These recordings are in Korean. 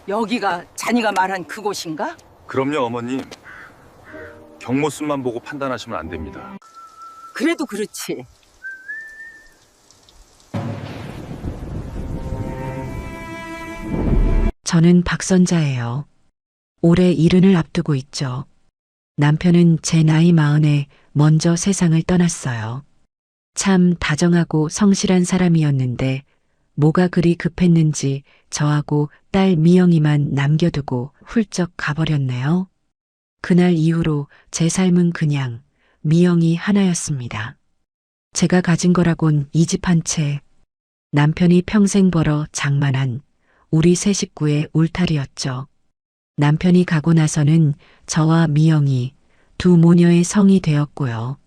여기가 자니가 말한 그곳인가? 그럼요, 어머님. 경모습만 보고 판단하시면 안 됩니다. 그래도 그렇지. 저는 박선자예요. 올해 일흔을 앞두고 있죠. 남편은 제 나이 40에 먼저 세상을 떠났어요. 참 다정하고 성실한 사람이었는데 뭐가 그리 급했는지 저하고 딸 미영이만 남겨두고 훌쩍 가버렸네요. 그날 이후로 제 삶은 그냥 미영이 하나였습니다. 제가 가진 거라곤 이 집 한 채, 남편이 평생 벌어 장만한 우리 세 식구의 울타리였죠. 남편이 가고 나서는 저와 미영이 두 모녀의 성이 되었고요.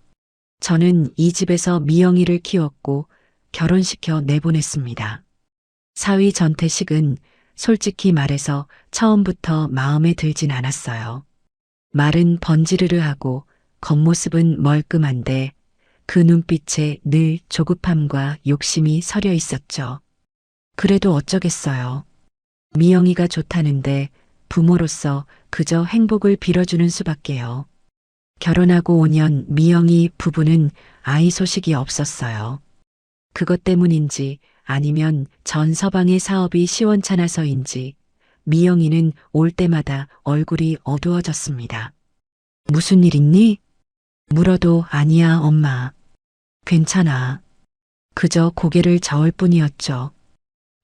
저는 이 집에서 미영이를 키웠고 결혼시켜 내보냈습니다. 사위 전태식은 솔직히 말해서 처음부터 마음에 들진 않았어요. 말은 번지르르하고 겉모습은 멀끔한데 그 눈빛에 늘 조급함과 욕심이 서려 있었죠. 그래도 어쩌겠어요. 미영이가 좋다는데 부모로서 그저 행복을 빌어주는 수밖에요. 결혼하고 5년 미영이 부부는 아이 소식이 없었어요. 그것 때문인지 아니면 전 서방의 사업이 시원찮아서인지 미영이는 올 때마다 얼굴이 어두워졌습니다. 무슨 일 있니? 물어도 아니야, 엄마. 괜찮아. 그저 고개를 저을 뿐이었죠.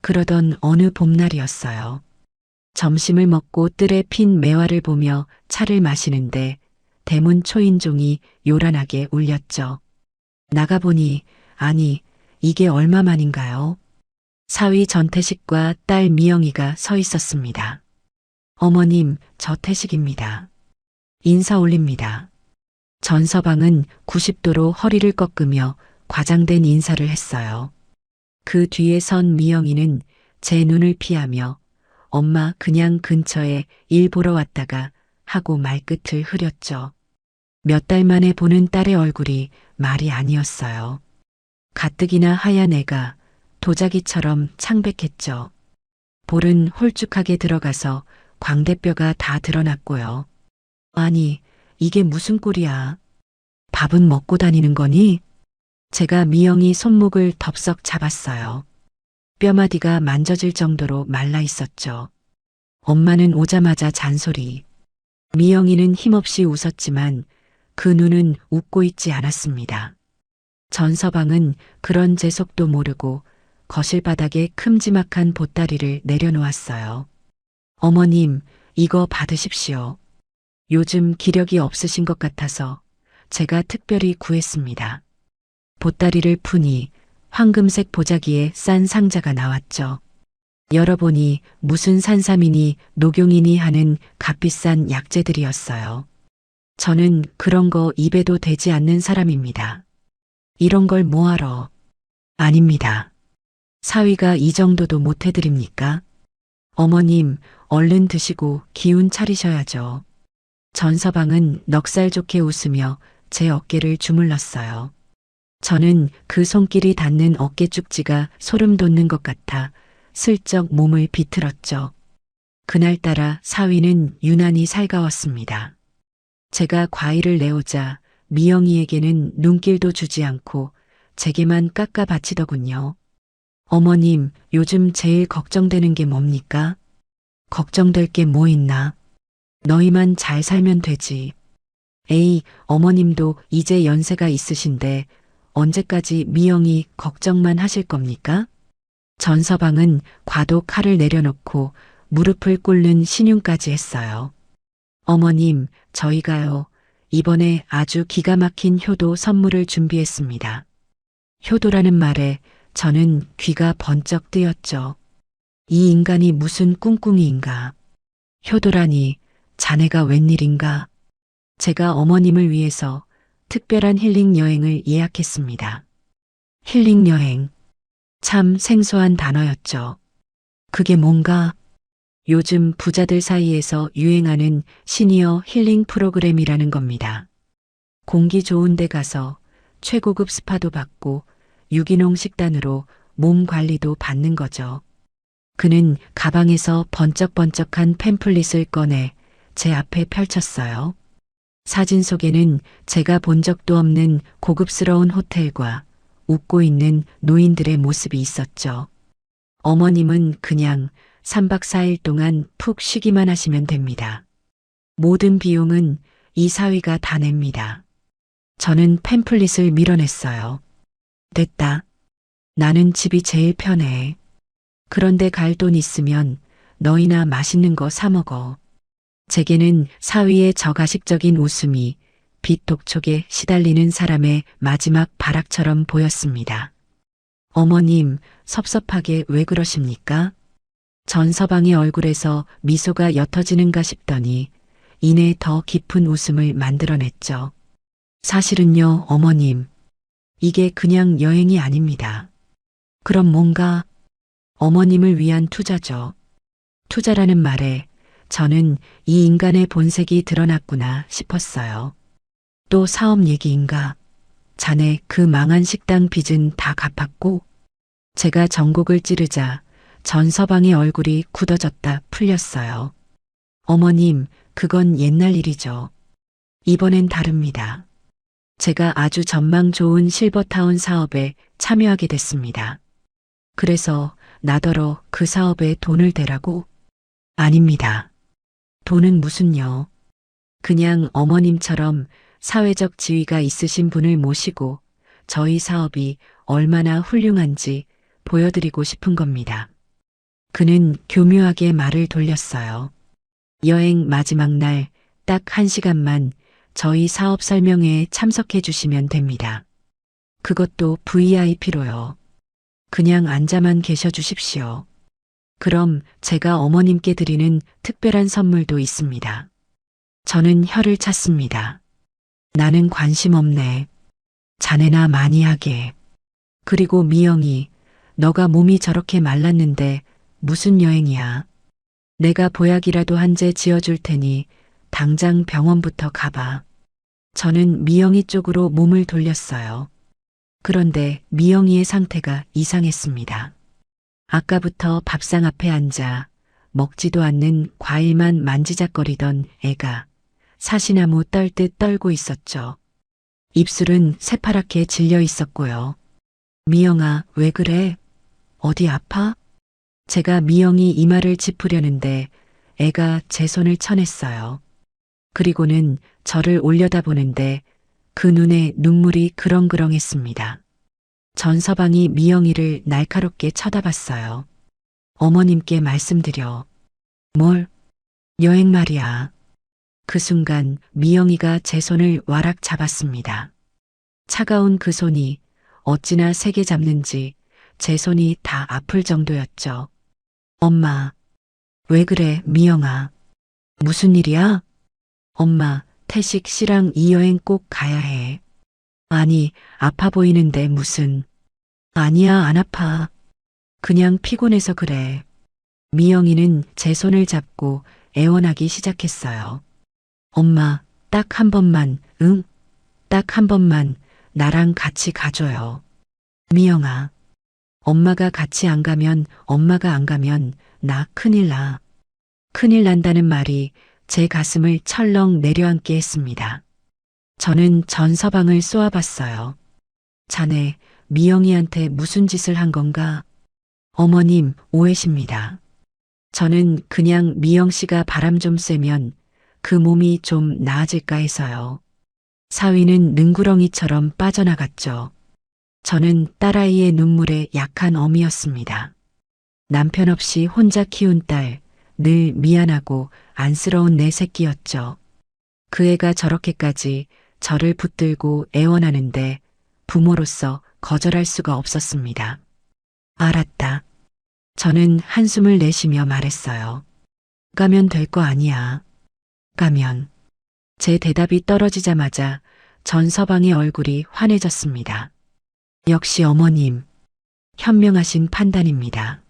그러던 어느 봄날이었어요. 점심을 먹고 뜰에 핀 매화를 보며 차를 마시는데 대문 초인종이 요란하게 울렸죠. 나가보니 아니 이게 얼마만인가요? 사위 전태식과 딸 미영이가 서 있었습니다. 어머님, 저 태식입니다. 인사 올립니다. 전서방은 90도로 허리를 꺾으며 과장된 인사를 했어요. 그 뒤에 선 미영이는 제 눈을 피하며 엄마 그냥 근처에 일 보러 왔다가 하고 말끝을 흐렸죠. 몇 달 만에 보는 딸의 얼굴이 말이 아니었어요. 가뜩이나 하얀 애가 도자기처럼 창백했죠. 볼은 홀쭉하게 들어가서 광대뼈가 다 드러났고요. 아니, 이게 무슨 꼴이야. 밥은 먹고 다니는 거니? 제가 미영이 손목을 덥석 잡았어요. 뼈마디가 만져질 정도로 말라 있었죠. 엄마는 오자마자 잔소리. 미영이는 힘없이 웃었지만 그 눈은 웃고 있지 않았습니다. 전서방은 그런 재속도 모르고 거실 바닥에 큼지막한 보따리를 내려놓았어요. 어머님, 이거 받으십시오. 요즘 기력이 없으신 것 같아서 제가 특별히 구했습니다. 보따리를 푸니 황금색 보자기에 싼 상자가 나왔죠. 열어보니 무슨 산삼이니 녹용이니 하는 값비싼 약재들이었어요. 저는 그런 거 입에도 대지 않는 사람입니다. 이런 걸 뭐하러? 아닙니다. 사위가 이 정도도 못 해드립니까? 어머님, 얼른 드시고 기운 차리셔야죠. 전서방은 넉살 좋게 웃으며 제 어깨를 주물렀어요. 저는 그 손길이 닿는 어깨 쪽지가 소름 돋는 것 같아 슬쩍 몸을 비틀었죠. 그날따라 사위는 유난히 살가웠습니다. 제가 과일을 내오자 미영이에게는 눈길도 주지 않고 제게만 깎아 바치더군요. 어머님, 요즘 제일 걱정되는 게 뭡니까? 걱정될 게 뭐 있나? 너희만 잘 살면 되지. 에이, 어머님도 이제 연세가 있으신데 언제까지 미영이 걱정만 하실 겁니까? 전서방은 과도 칼을 내려놓고 무릎을 꿇는 신용까지 했어요. 어머님, 저희가요, 이번에 아주 기가 막힌 효도 선물을 준비했습니다. 효도라는 말에 저는 귀가 번쩍 뜨였죠. 이 인간이 무슨 꿍꿍이인가. 효도라니 자네가 웬일인가. 제가 어머님을 위해서 특별한 힐링 여행을 예약했습니다. 힐링 여행. 참 생소한 단어였죠. 그게 뭔가? 요즘 부자들 사이에서 유행하는 시니어 힐링 프로그램이라는 겁니다. 공기 좋은 데 가서 최고급 스파도 받고 유기농 식단으로 몸 관리도 받는 거죠. 그는 가방에서 번쩍번쩍한 팸플릿을 꺼내 제 앞에 펼쳤어요. 사진 속에는 제가 본 적도 없는 고급스러운 호텔과 웃고 있는 노인들의 모습이 있었죠. 어머님은 그냥 3박 4일 동안 푹 쉬기만 하시면 됩니다. 모든 비용은 이 사위가 다 냅니다. 저는 팸플릿을 밀어냈어요. 됐다. 나는 집이 제일 편해. 그런데 갈 돈 있으면 너희나 맛있는 거 사 먹어. 제게는 사위의 저가식적인 웃음이 빛 독촉에 시달리는 사람의 마지막 발악처럼 보였습니다. 어머님, 섭섭하게 왜 그러십니까? 전서방의 얼굴에서 미소가 옅어지는가 싶더니 이내 더 깊은 웃음을 만들어냈죠. 사실은요, 어머님. 이게 그냥 여행이 아닙니다. 그럼 뭔가 어머님을 위한 투자죠. 투자라는 말에 저는 이 인간의 본색이 드러났구나 싶었어요. 또 사업 얘기인가? 자네 그 망한 식당 빚은 다 갚았고? 제가 전곡을 찌르자 전서방의 얼굴이 굳어졌다 풀렸어요. 어머님, 그건 옛날 일이죠. 이번엔 다릅니다. 제가 아주 전망 좋은 실버타운 사업에 참여하게 됐습니다. 그래서 나더러 그 사업에 돈을 대라고? 아닙니다. 돈은 무슨요. 그냥 어머님처럼 사회적 지위가 있으신 분을 모시고 저희 사업이 얼마나 훌륭한지 보여드리고 싶은 겁니다. 그는 교묘하게 말을 돌렸어요. 여행 마지막 날 딱 1시간만 저희 사업 설명회에 참석해 주시면 됩니다. 그것도 VIP로요. 그냥 앉아만 계셔 주십시오. 그럼 제가 어머님께 드리는 특별한 선물도 있습니다. 저는 혀를 찼습니다. 나는 관심 없네. 자네나 많이 하게. 그리고 미영이, 너가 몸이 저렇게 말랐는데 무슨 여행이야. 내가 보약이라도 한 제 지어줄 테니 당장 병원부터 가봐. 저는 미영이 쪽으로 몸을 돌렸어요. 그런데 미영이의 상태가 이상했습니다. 아까부터 밥상 앞에 앉아 먹지도 않는 과일만 만지작거리던 애가 사시나무 떨듯 떨고 있었죠. 입술은 새파랗게 질려 있었고요. 미영아, 왜 그래? 어디 아파? 제가 미영이 이마를 짚으려는데 애가 제 손을 쳐냈어요. 그리고는 저를 올려다보는데 그 눈에 눈물이 그렁그렁했습니다. 전서방이 미영이를 날카롭게 쳐다봤어요. 어머님께 말씀드려. 뭘? 여행 말이야. 그 순간 미영이가 제 손을 와락 잡았습니다. 차가운 그 손이 어찌나 세게 잡는지 제 손이 다 아플 정도였죠. 엄마, 왜 그래, 미영아? 무슨 일이야? 엄마, 태식 씨랑 이 여행 꼭 가야 해. 아니, 아파 보이는데 무슨. 아니야, 안 아파. 그냥 피곤해서 그래. 미영이는 제 손을 잡고 애원하기 시작했어요. 엄마, 딱 한 번만, 응? 딱 한 번만 나랑 같이 가줘요. 미영아, 엄마가 같이 안 가면, 엄마가 안 가면 나 큰일 나. 큰일 난다는 말이 제 가슴을 철렁 내려앉게 했습니다. 저는 전서방을 쏘아봤어요. 자네, 미영이한테 무슨 짓을 한 건가? 어머님, 오해십니다. 저는 그냥 미영 씨가 바람 좀 쐬면 그 몸이 좀 나아질까 해서요. 사위는 능구렁이처럼 빠져나갔죠. 저는 딸아이의 눈물에 약한 어미였습니다. 남편 없이 혼자 키운 딸, 늘 미안하고 안쓰러운 내 새끼였죠. 그 애가 저렇게까지 저를 붙들고 애원하는데 부모로서 거절할 수가 없었습니다. 알았다. 저는 한숨을 내쉬며 말했어요. 가면 될 거 아니야. 가면. 제 대답이 떨어지자마자 전서방의 얼굴이 환해졌습니다. 역시 어머님, 현명하신 판단입니다.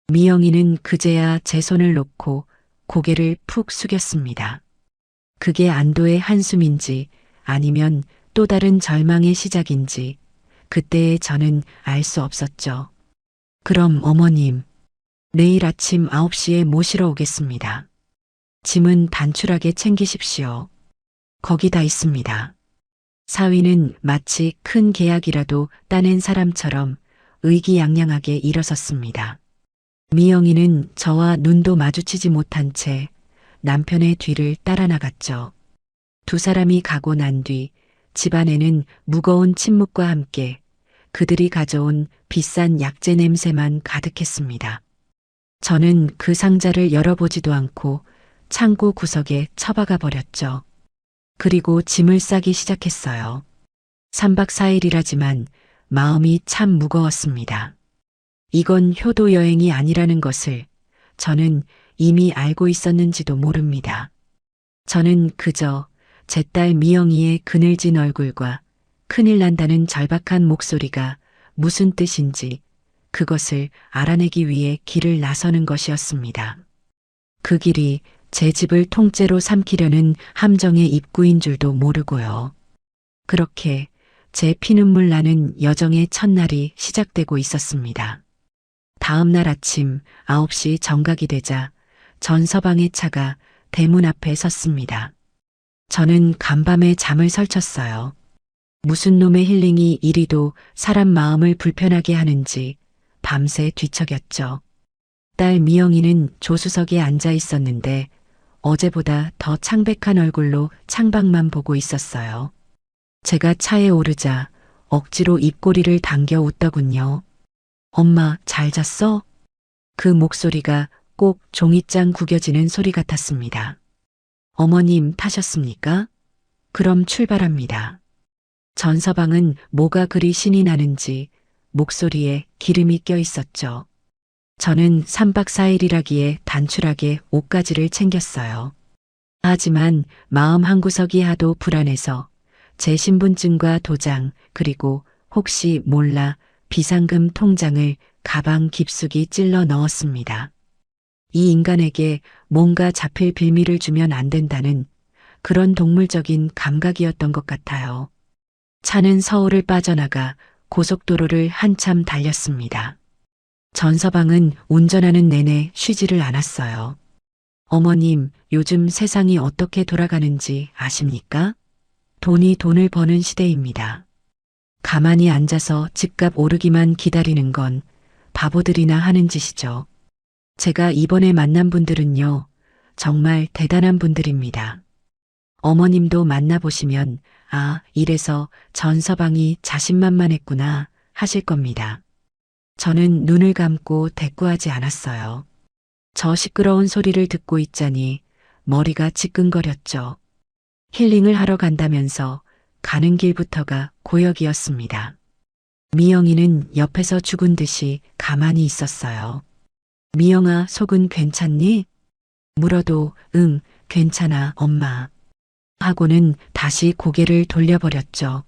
미영이는 그제야 제 손을 놓고 고개를 푹 숙였습니다. 그게 안도의 한숨인지 아니면 또 다른 절망의 시작인지 그때의 저는 알 수 없었죠. 그럼 어머님, 내일 아침 9시에 모시러 오겠습니다. 짐은 단출하게 챙기십시오. 거기 다 있습니다. 사위는 마치 큰 계약이라도 따낸 사람처럼 의기양양하게 일어섰습니다. 미영이는 저와 눈도 마주치지 못한 채 남편의 뒤를 따라 나갔죠. 두 사람이 가고 난 뒤 집안에는 무거운 침묵과 함께 그들이 가져온 비싼 약재 냄새만 가득했습니다. 저는 그 상자를 열어보지도 않고 창고 구석에 처박아 버렸죠. 그리고 짐을 싸기 시작했어요. 3박 4일이라지만 마음이 참 무거웠습니다. 이건 효도 여행이 아니라는 것을 저는 이미 알고 있었는지도 모릅니다. 저는 그저 제 딸 미영이의 그늘진 얼굴과 큰일 난다는 절박한 목소리가 무슨 뜻인지 그것을 알아내기 위해 길을 나서는 것이었습니다. 그 길이 제 집을 통째로 삼키려는 함정의 입구인 줄도 모르고요. 그렇게 제 피눈물 나는 여정의 첫날이 시작되고 있었습니다. 다음 날 아침 9시 정각이 되자 전서방의 차가 대문 앞에 섰습니다. 저는 간밤에 잠을 설쳤어요. 무슨 놈의 힐링이 이리도 사람 마음을 불편하게 하는지 밤새 뒤척였죠. 딸 미영이는 조수석에 앉아 있었는데 어제보다 더 창백한 얼굴로 창밖만 보고 있었어요. 제가 차에 오르자 억지로 입꼬리를 당겨 웃더군요. 엄마, 잘 잤어? 그 목소리가 꼭 종잇장 구겨지는 소리 같았습니다. 어머님 타셨습니까? 그럼 출발합니다. 전서방은 뭐가 그리 신이 나는지 목소리에 기름이 껴 있었죠. 저는 3박 4일이라기에 단출하게 옷가지를 챙겼어요. 하지만 마음 한구석이 하도 불안해서 제 신분증과 도장 그리고 혹시 몰라 비상금 통장을 가방 깊숙이 찔러 넣었습니다. 이 인간에게 뭔가 잡힐 빌미를 주면 안 된다는 그런 동물적인 감각이었던 것 같아요. 차는 서울을 빠져나가 고속도로를 한참 달렸습니다. 전서방은 운전하는 내내 쉬지를 않았어요. 어머님, 요즘 세상이 어떻게 돌아가는지 아십니까? 돈이 돈을 버는 시대입니다. 가만히 앉아서 집값 오르기만 기다리는 건 바보들이나 하는 짓이죠. 제가 이번에 만난 분들은요, 정말 대단한 분들입니다. 어머님도 만나보시면, 아, 이래서 전서방이 자신만만했구나 하실 겁니다. 저는 눈을 감고 대꾸하지 않았어요. 저 시끄러운 소리를 듣고 있자니 머리가 지끈거렸죠. 힐링을 하러 간다면서 가는 길부터가 고역이었습니다. 미영이는 옆에서 죽은 듯이 가만히 있었어요. 미영아, 속은 괜찮니? 물어도 응, 괜찮아, 엄마. 하고는 다시 고개를 돌려버렸죠.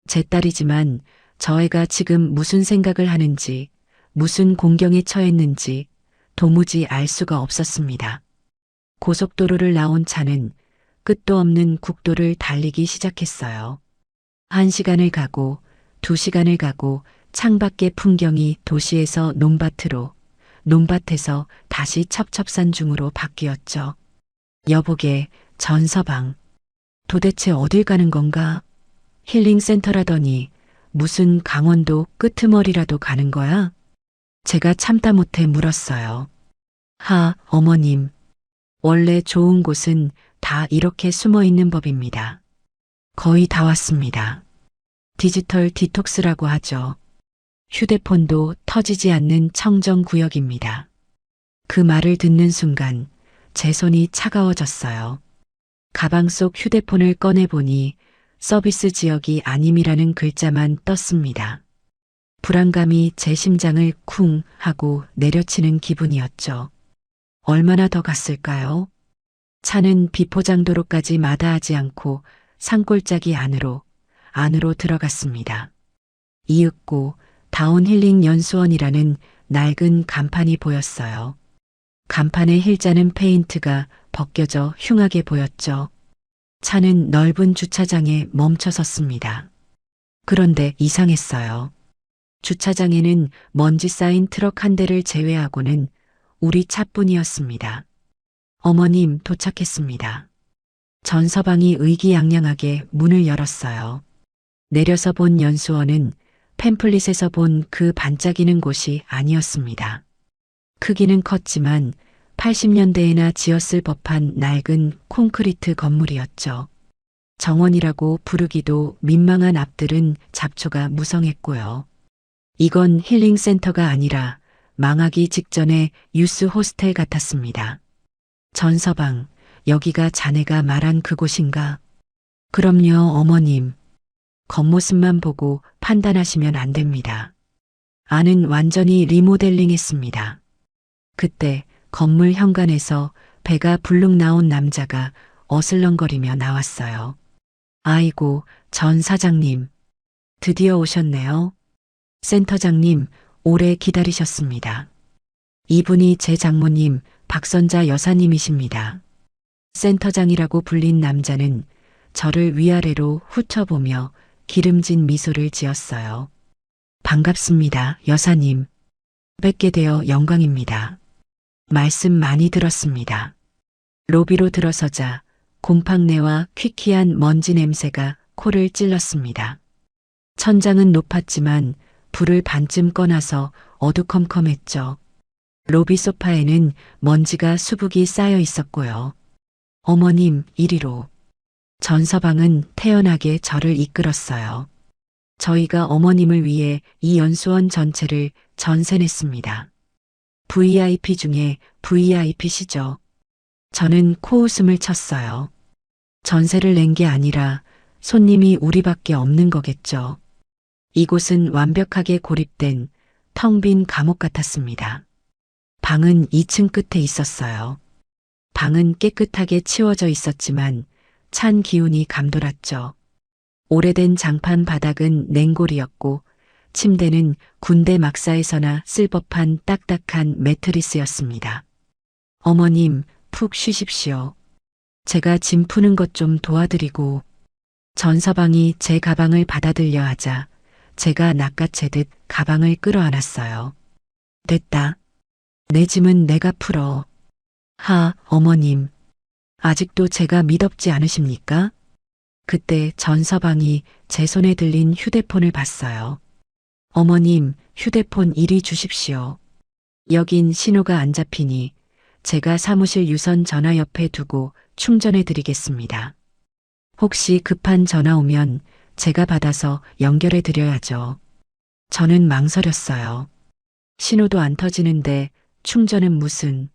제 딸이지만 저 애가 지금 무슨 생각을 하는지, 무슨 공경에 처했는지 도무지 알 수가 없었습니다. 고속도로를 나온 차는 끝도 없는 국도를 달리기 시작했어요. 1시간을 가고 2시간을 가고 창밖의 풍경이 도시에서 논밭으로, 논밭에서 다시 첩첩산중으로 바뀌었죠. 여보게, 전서방. 도대체 어딜 가는 건가? 힐링센터라더니 무슨 강원도 끄트머리라도 가는 거야? 제가 참다 못해 물었어요. 하, 어머님. 원래 좋은 곳은 다 이렇게 숨어 있는 법입니다. 거의 다 왔습니다. 디지털 디톡스라고 하죠. 휴대폰도 터지지 않는 청정구역입니다. 그 말을 듣는 순간 제 손이 차가워졌어요. 가방 속 휴대폰을 꺼내보니 서비스 지역이 아님이라는 글자만 떴습니다. 불안감이 제 심장을 쿵 하고 내려치는 기분이었죠. 얼마나 더 갔을까요? 차는 비포장도로까지 마다하지 않고 산골짜기 안으로 들어갔습니다. 이윽고 다운힐링 연수원이라는 낡은 간판이 보였어요. 간판의 힐자는 페인트가 벗겨져 흉하게 보였죠. 차는 넓은 주차장에 멈춰 섰습니다. 그런데 이상했어요. 주차장에는 먼지 쌓인 트럭 한 대를 제외하고는 우리 차뿐이었습니다. 어머님 도착했습니다. 전서방이 의기양양하게 문을 열었어요. 내려서 본 연수원은 팸플릿에서 본 그 반짝이는 곳이 아니었습니다. 크기는 컸지만 80년대에나 지었을 법한 낡은 콘크리트 건물이었죠. 정원이라고 부르기도 민망한 앞들은 잡초가 무성했고요. 이건 힐링센터가 아니라 망하기 직전의 유스 호스텔 같았습니다. 전서방, 여기가 자네가 말한 그곳인가? 그럼요, 어머님. 겉모습만 보고 판단하시면 안 됩니다. 안은 완전히 리모델링 했습니다. 그때 건물 현관에서 배가 불룩 나온 남자가 어슬렁거리며 나왔어요. 아이고, 전 사장님. 드디어 오셨네요. 센터장님, 오래 기다리셨습니다. 이분이 제 장모님 박선자 여사님이십니다. 센터장이라고 불린 남자는 저를 위아래로 훑어보며 기름진 미소를 지었어요. 반갑습니다, 여사님. 뵙게 되어 영광입니다. 말씀 많이 들었습니다. 로비로 들어서자 곰팡내와 퀴퀴한 먼지 냄새가 코를 찔렀습니다. 천장은 높았지만 불을 반쯤 꺼놔서 어두컴컴했죠. 로비 소파에는 먼지가 수북이 쌓여 있었고요. 어머님, 이리로. 전서방은 태연하게 저를 이끌었어요. 저희가 어머님을 위해 이 연수원 전체를 전세냈습니다. VIP 중에 VIP시죠. 저는 코웃음을 쳤어요. 전세를 낸 게 아니라 손님이 우리밖에 없는 거겠죠. 이곳은 완벽하게 고립된 텅 빈 감옥 같았습니다. 방은 2층 끝에 있었어요. 방은 깨끗하게 치워져 있었지만 찬 기운이 감돌았죠. 오래된 장판 바닥은 냉골이었고 침대는 군대 막사에서나 쓸 법한 딱딱한 매트리스였습니다. 어머님, 푹 쉬십시오. 제가 짐 푸는 것 좀 도와드리고. 전서방이 제 가방을 받아들려 하자 제가 낚아채듯 가방을 끌어안았어요. 됐다. 내 짐은 내가 풀어. 하, 어머님. 아직도 제가 미덥지 않으십니까? 그때 전서방이 제 손에 들린 휴대폰을 봤어요. 어머님, 휴대폰 이리 주십시오. 여긴 신호가 안 잡히니 제가 사무실 유선 전화 옆에 두고 충전해 드리겠습니다. 혹시 급한 전화 오면 제가 받아서 연결해 드려야죠. 저는 망설였어요. 신호도 안 터지는데 충전은 무슨.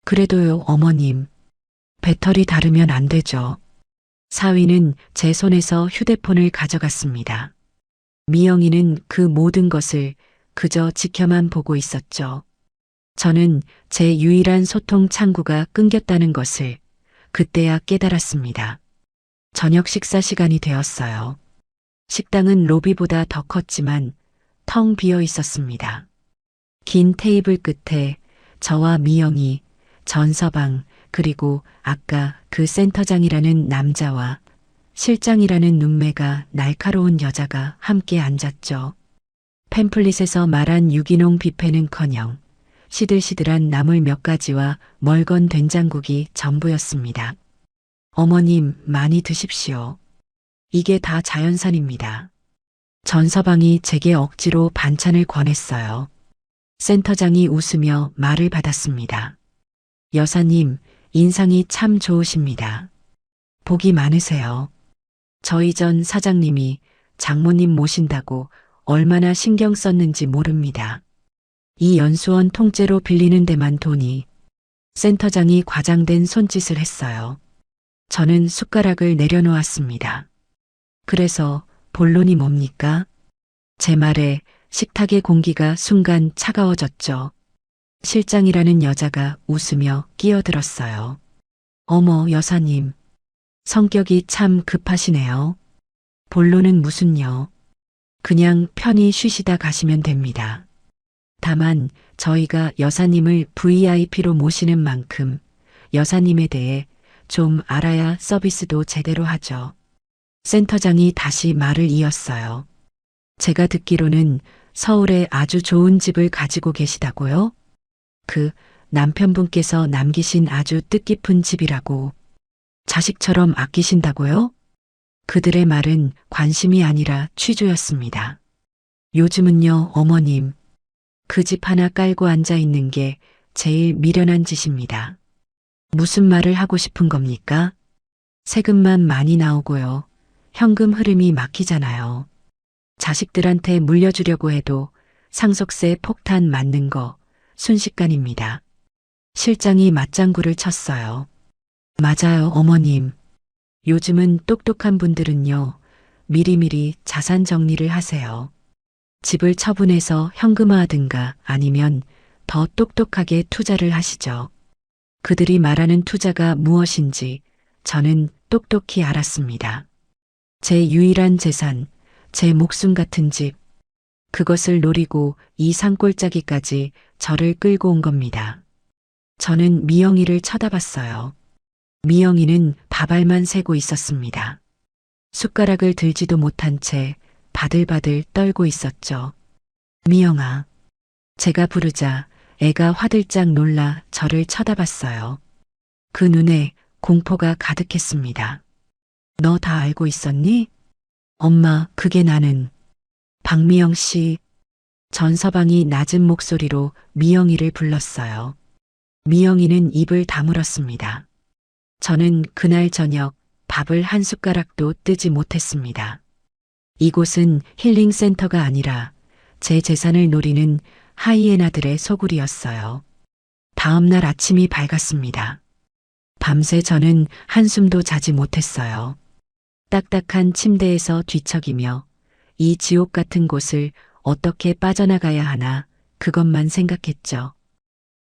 그래도요, 어머님. 배터리 다르면 안 되죠. 사위는 제 손에서 휴대폰을 가져갔습니다. 미영이는 그 모든 것을 그저 지켜만 보고 있었죠. 저는 제 유일한 소통 창구가 끊겼다는 것을 그때야 깨달았습니다. 저녁 식사 시간이 되었어요. 식당은 로비보다 더 컸지만 텅 비어 있었습니다. 긴 테이블 끝에 저와 미영이, 전서방, 그리고 아까 그 센터장이라는 남자와 실장이라는 눈매가 날카로운 여자가 함께 앉았죠. 팸플릿에서 말한 유기농 뷔페는커녕 시들시들한 나물 몇 가지와 멀건 된장국이 전부였습니다. 어머님, 많이 드십시오. 이게 다 자연산입니다. 전서방이 제게 억지로 반찬을 권했어요. 센터장이 웃으며 말을 받았습니다. 여사님, 인상이 참 좋으십니다. 복이 많으세요. 저희 전 사장님이 장모님 모신다고 얼마나 신경 썼는지 모릅니다. 이 연수원 통째로 빌리는 데만 돈이. 센터장이 과장된 손짓을 했어요. 저는 숟가락을 내려놓았습니다. 그래서 본론이 뭡니까? 제 말에 식탁의 공기가 순간 차가워졌죠. 실장이라는 여자가 웃으며 끼어들었어요. 어머, 여사님. 성격이 참 급하시네요. 본론은 무슨요? 그냥 편히 쉬시다 가시면 됩니다. 다만 저희가 여사님을 VIP로 모시는 만큼 여사님에 대해 좀 알아야 서비스도 제대로 하죠. 센터장이 다시 말을 이었어요. 제가 듣기로는 서울에 아주 좋은 집을 가지고 계시다고요? 그 남편분께서 남기신 아주 뜻깊은 집이라고. 자식처럼 아끼신다고요? 그들의 말은 관심이 아니라 취조였습니다. 요즘은요, 어머님. 그 집 하나 깔고 앉아 있는 게 제일 미련한 짓입니다. 무슨 말을 하고 싶은 겁니까? 세금만 많이 나오고요. 현금 흐름이 막히잖아요. 자식들한테 물려주려고 해도 상속세 폭탄 맞는 거 순식간입니다. 실장이 맞장구를 쳤어요. 맞아요, 어머님. 요즘은 똑똑한 분들은요, 미리미리 자산 정리를 하세요. 집을 처분해서 현금화하든가 아니면 더 똑똑하게 투자를 하시죠. 그들이 말하는 투자가 무엇인지 저는 똑똑히 알았습니다. 제 유일한 재산, 제 목숨 같은 집, 그것을 노리고 이 산골짜기까지 저를 끌고 온 겁니다. 저는 미영이를 쳐다봤어요. 미영이는 밥알만 세고 있었습니다. 숟가락을 들지도 못한 채 바들바들 떨고 있었죠. 미영아. 제가 부르자 애가 화들짝 놀라 저를 쳐다봤어요. 그 눈에 공포가 가득했습니다. 너 다 알고 있었니? 엄마, 그게 나는. 박미영 씨. 전서방이 낮은 목소리로 미영이를 불렀어요. 미영이는 입을 다물었습니다. 저는 그날 저녁 밥을 한 숟가락도 뜨지 못했습니다. 이곳은 힐링센터가 아니라 제 재산을 노리는 하이에나들의 소굴이었어요. 다음 날 아침이 밝았습니다. 밤새 저는 한숨도 자지 못했어요. 딱딱한 침대에서 뒤척이며 이 지옥 같은 곳을 어떻게 빠져나가야 하나 그것만 생각했죠.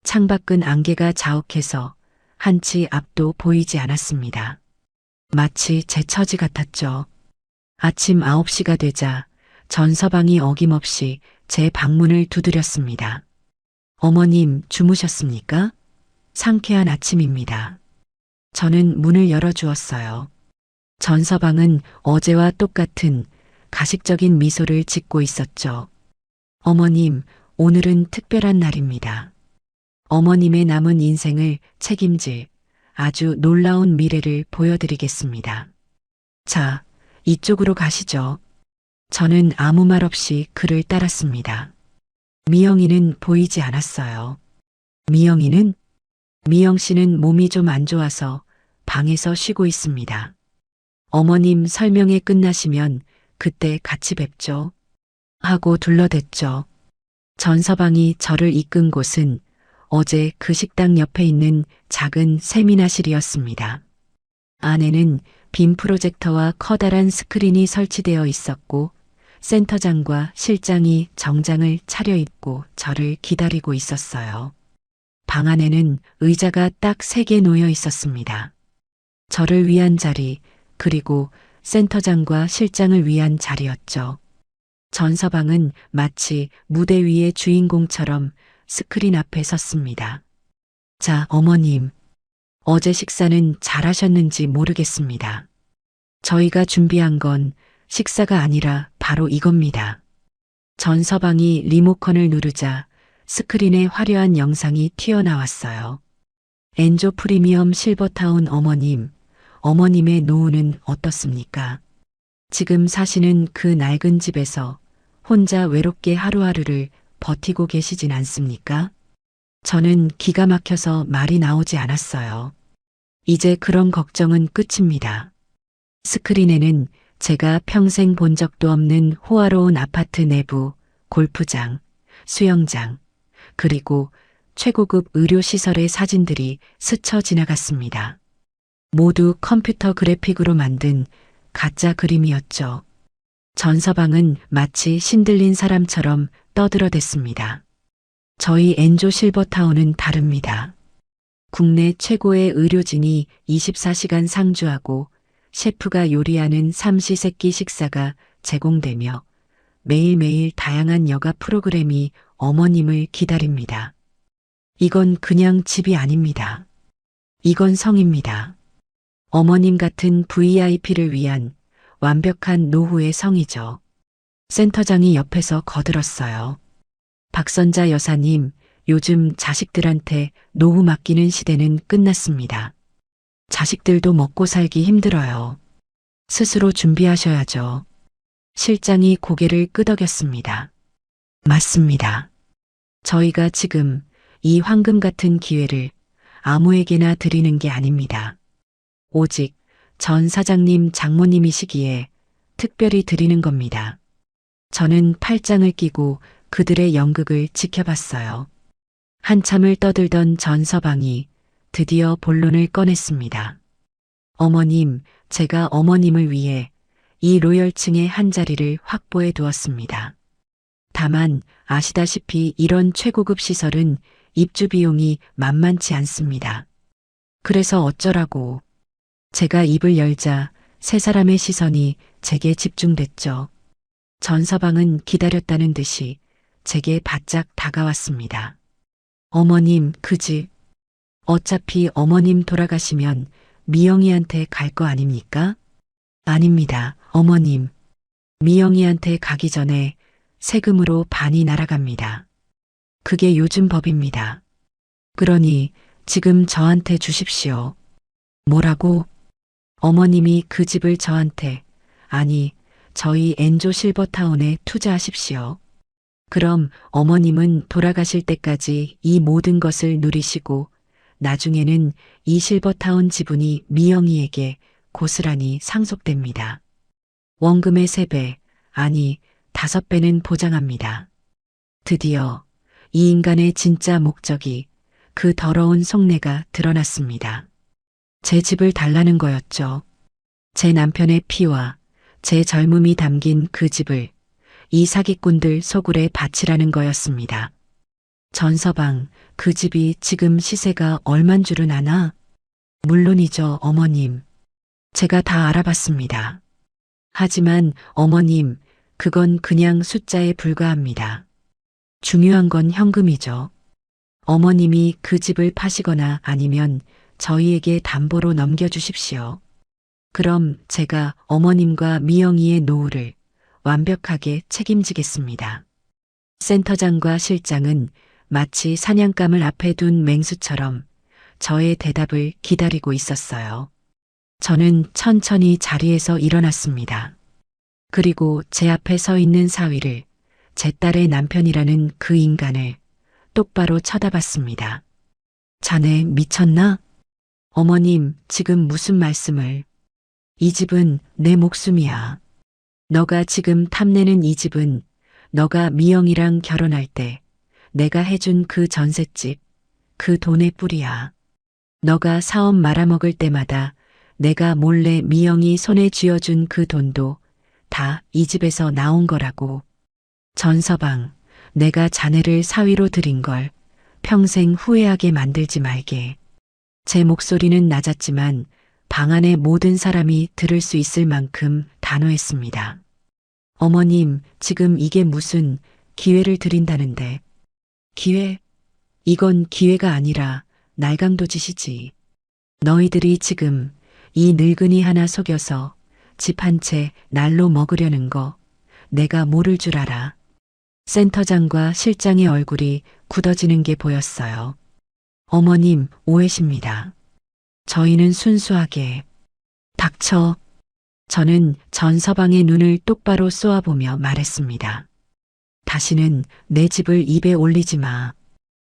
창밖은 안개가 자욱해서 한치 앞도 보이지 않았습니다. 마치 제 처지 같았죠. 아침 9시가 되자 전서방이 어김없이 제 방문을 두드렸습니다. 어머님, 주무셨습니까? 상쾌한 아침입니다. 저는 문을 열어주었어요. 전서방은 어제와 똑같은 가식적인 미소를 짓고 있었죠. 어머님, 오늘은 특별한 날입니다. 어머님의 남은 인생을 책임질 아주 놀라운 미래를 보여드리겠습니다. 자, 이쪽으로 가시죠. 저는 아무 말 없이 그를 따랐습니다. 미영이는 보이지 않았어요. 미영이는? 미영 씨는 몸이 좀 안 좋아서 방에서 쉬고 있습니다. 어머님 설명회 끝나시면 그때 같이 뵙죠. 하고 둘러댔죠. 전서방이 저를 이끈 곳은 어제 그 식당 옆에 있는 작은 세미나실이었습니다. 안에는 빔 프로젝터와 커다란 스크린이 설치되어 있었고 센터장과 실장이 정장을 차려입고 저를 기다리고 있었어요. 방 안에는 의자가 딱 3개 놓여 있었습니다. 저를 위한 자리, 그리고 센터장과 실장을 위한 자리였죠. 전서방은 마치 무대 위의 주인공처럼 스크린 앞에 섰습니다. 자, 어머님. 어제 식사는 잘하셨는지 모르겠습니다. 저희가 준비한 건 식사가 아니라 바로 이겁니다. 전서방이 리모컨을 누르자 스크린에 화려한 영상이 튀어나왔어요. 엔조 프리미엄 실버타운 어머님, 어머님의 노후는 어떻습니까? 지금 사시는 그 낡은 집에서 혼자 외롭게 하루하루를 버티고 계시진 않습니까? 저는 기가 막혀서 말이 나오지 않았어요. 이제 그런 걱정은 끝입니다. 스크린에는 제가 평생 본 적도 없는 호화로운 아파트 내부, 골프장, 수영장, 그리고 최고급 의료시설의 사진들이 스쳐 지나갔습니다. 모두 컴퓨터 그래픽으로 만든 가짜 그림이었죠. 전서방은 마치 신들린 사람처럼 떠들어댔습니다. 저희 엔조 실버타운은 다릅니다. 국내 최고의 의료진이 24시간 상주하고 셰프가 요리하는 삼시세끼 식사가 제공되며 매일매일 다양한 여가 프로그램이 어머님을 기다립니다. 이건 그냥 집이 아닙니다. 이건 성입니다. 어머님 같은 VIP를 위한 완벽한 노후의 성이죠. 센터장이 옆에서 거들었어요. 박선자 여사님, 요즘 자식들한테 노후 맡기는 시대는 끝났습니다. 자식들도 먹고 살기 힘들어요. 스스로 준비하셔야죠. 실장이 고개를 끄덕였습니다. 맞습니다. 저희가 지금 이 황금 같은 기회를 아무에게나 드리는 게 아닙니다. 오직 전 사장님 장모님이시기에 특별히 드리는 겁니다. 저는 팔짱을 끼고 그들의 연극을 지켜봤어요. 한참을 떠들던 전서방이 드디어 본론을 꺼냈습니다. 어머님, 제가 어머님을 위해 이 로열층의 한 자리를 확보해 두었습니다. 다만 아시다시피 이런 최고급 시설은 입주 비용이 만만치 않습니다. 그래서 어쩌라고. 제가 입을 열자 세 사람의 시선이 제게 집중됐죠. 전서방은 기다렸다는 듯이 제게 바짝 다가왔습니다. 어머님, 그 집. 어차피 어머님 돌아가시면 미영이한테 갈 거 아닙니까? 아닙니다, 어머님. 미영이한테 가기 전에 세금으로 반이 날아갑니다. 그게 요즘 법입니다. 그러니 지금 저한테 주십시오. 뭐라고? 어머님이 그 집을 저한테, 아니, 저희 엔조 실버타운에 투자하십시오. 그럼 어머님은 돌아가실 때까지 이 모든 것을 누리시고 나중에는 이 실버타운 지분이 미영이에게 고스란히 상속됩니다. 원금의 3배, 아니 5배는 보장합니다. 드디어 이 인간의 진짜 목적이, 그 더러운 속내가 드러났습니다. 제 집을 달라는 거였죠. 제 남편의 피와 제 젊음이 담긴 그 집을 이 사기꾼들 소굴에 바치라는 거였습니다. 전서방, 그 집이 지금 시세가 얼만 줄은 아나? 물론이죠, 어머님. 제가 다 알아봤습니다. 하지만 어머님, 그건 그냥 숫자에 불과합니다. 중요한 건 현금이죠. 어머님이 그 집을 파시거나 아니면 저희에게 담보로 넘겨주십시오. 그럼 제가 어머님과 미영이의 노후를 완벽하게 책임지겠습니다. 센터장과 실장은 마치 사냥감을 앞에 둔 맹수처럼 저의 대답을 기다리고 있었어요. 저는 천천히 자리에서 일어났습니다. 그리고 제 앞에 서 있는 사위를, 제 딸의 남편이라는 그 인간을 똑바로 쳐다봤습니다. 자네 미쳤나? 어머님, 지금 무슨 말씀을. 이 집은 내 목숨이야. 너가 지금 탐내는 이 집은 너가 미영이랑 결혼할 때 내가 해준 그 전셋집, 그 돈의 뿌리야. 너가 사업 말아먹을 때마다 내가 몰래 미영이 손에 쥐어준 그 돈도 다 이 집에서 나온 거라고. 전서방, 내가 자네를 사위로 들인 걸 평생 후회하게 만들지 말게. 제 목소리는 낮았지만 방 안의 모든 사람이 들을 수 있을 만큼 단호했습니다. 어머님, 지금 이게 무슨 기회를 드린다는데. 기회? 이건 기회가 아니라 날강도짓이지. 너희들이 지금 이 늙은이 하나 속여서 집 한 채 날로 먹으려는 거 내가 모를 줄 알아. 센터장과 실장의 얼굴이 굳어지는 게 보였어요. 어머님, 오해십니다. 저희는 순수하게. 닥쳐. 저는 전서방의 눈을 똑바로 쏘아보며 말했습니다. 다시는 내 집을 입에 올리지 마.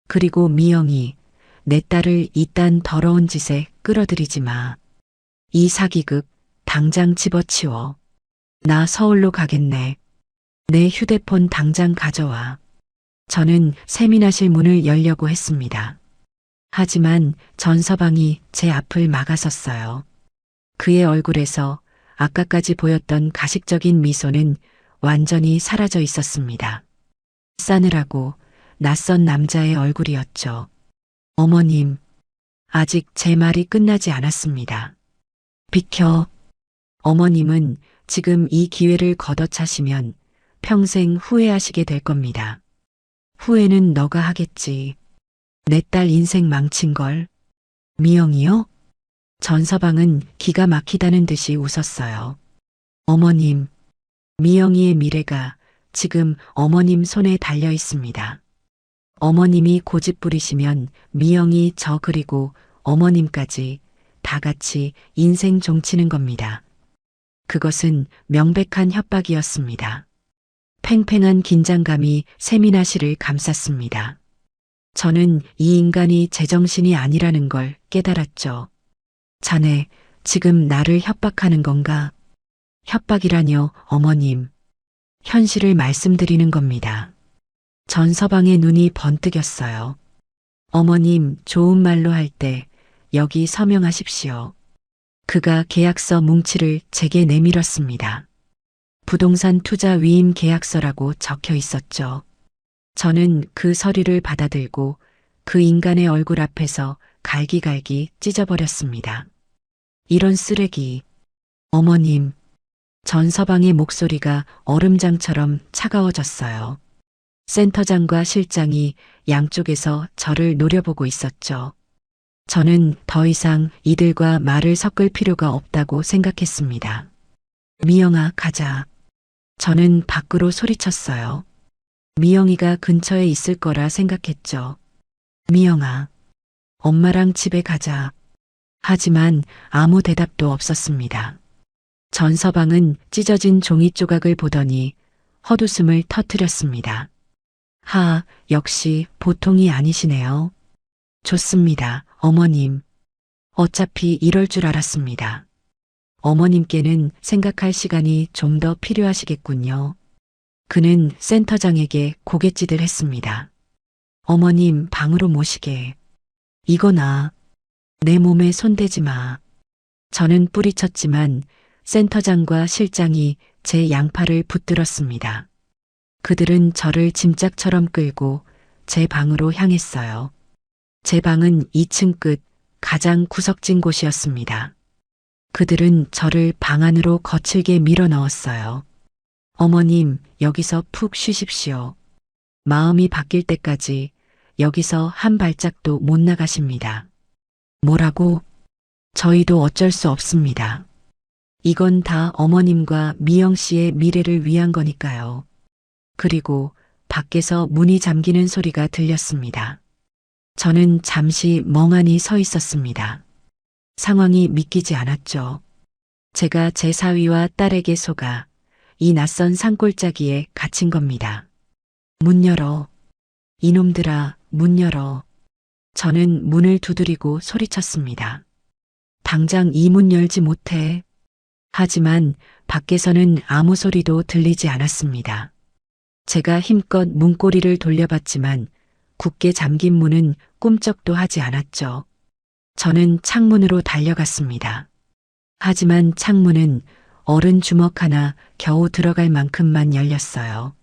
그리고 미영이, 내 딸을 이딴 더러운 짓에 끌어들이지 마. 이 사기극 당장 집어치워. 나 서울로 가겠네. 내 휴대폰 당장 가져와. 저는 세민하실 문을 열려고 했습니다. 하지만 전서방이 제 앞을 막아섰어요. 그의 얼굴에서 아까까지 보였던 가식적인 미소는 완전히 사라져 있었습니다. 싸늘하고 낯선 남자의 얼굴이었죠. 어머님, 아직 제 말이 끝나지 않았습니다. 비켜. 어머님은 지금 이 기회를 걷어차시면 평생 후회하시게 될 겁니다. 후회는 너가 하겠지. 내 딸 인생 망친 걸. 미영이요? 전서방은 기가 막히다는 듯이 웃었어요. 어머님, 미영이의 미래가 지금 어머님 손에 달려 있습니다. 어머님이 고집 부리시면 미영이 저 그리고 어머님까지 다 같이 인생 종치는 겁니다. 그것은 명백한 협박이었습니다. 팽팽한 긴장감이 세민아 씨를 감쌌습니다. 저는 이 인간이 제정신이 아니라는 걸 깨달았죠. 자네, 지금 나를 협박하는 건가? 협박이라뇨, 어머님. 현실을 말씀드리는 겁니다. 전서방의 눈이 번뜩였어요. 어머님, 좋은 말로 할 때 여기 서명하십시오. 그가 계약서 뭉치를 제게 내밀었습니다. 부동산 투자 위임 계약서라고 적혀 있었죠. 저는 그 서류를 받아들고 그 인간의 얼굴 앞에서 갈기갈기 찢어버렸습니다. 이런 쓰레기. 어머님. 전서방의 목소리가 얼음장처럼 차가워졌어요. 센터장과 실장이 양쪽에서 저를 노려보고 있었죠. 저는 더 이상 이들과 말을 섞을 필요가 없다고 생각했습니다. 미영아, 가자. 저는 밖으로 소리쳤어요. 미영이가 근처에 있을 거라 생각했죠. 미영아, 엄마랑 집에 가자. 하지만 아무 대답도 없었습니다. 전서방은 찢어진 종이 조각을 보더니 헛웃음을 터뜨렸습니다. 역시 보통이 아니시네요. 좋습니다, 어머님. 어차피 이럴 줄 알았습니다. 어머님께는 생각할 시간이 좀 더 필요하시겠군요. 그는 센터장에게 고갯짓을 했습니다. 어머님 방으로 모시게. 이거나 내 몸에 손대지 마. 저는 뿌리쳤지만 센터장과 실장이 제 양팔을 붙들었습니다. 그들은 저를 짐짝처럼 끌고 제 방으로 향했어요. 제 방은 2층 끝 가장 구석진 곳이었습니다. 그들은 저를 방 안으로 거칠게 밀어 넣었어요. 어머님, 여기서 푹 쉬십시오. 마음이 바뀔 때까지 여기서 한 발짝도 못 나가십니다. 뭐라고? 저희도 어쩔 수 없습니다. 이건 다 어머님과 미영 씨의 미래를 위한 거니까요. 그리고 밖에서 문이 잠기는 소리가 들렸습니다. 저는 잠시 멍하니 서 있었습니다. 상황이 믿기지 않았죠. 제가 제 사위와 딸에게 속아 이 낯선 산골짜기에 갇힌 겁니다. 문 열어. 이놈들아, 문 열어. 저는 문을 두드리고 소리쳤습니다. 당장 이 문 열지 못해. 하지만 밖에서는 아무 소리도 들리지 않았습니다. 제가 힘껏 문고리를 돌려봤지만 굳게 잠긴 문은 꿈쩍도 하지 않았죠. 저는 창문으로 달려갔습니다. 하지만 창문은 어른 주먹 하나 겨우 들어갈 만큼만 열렸어요.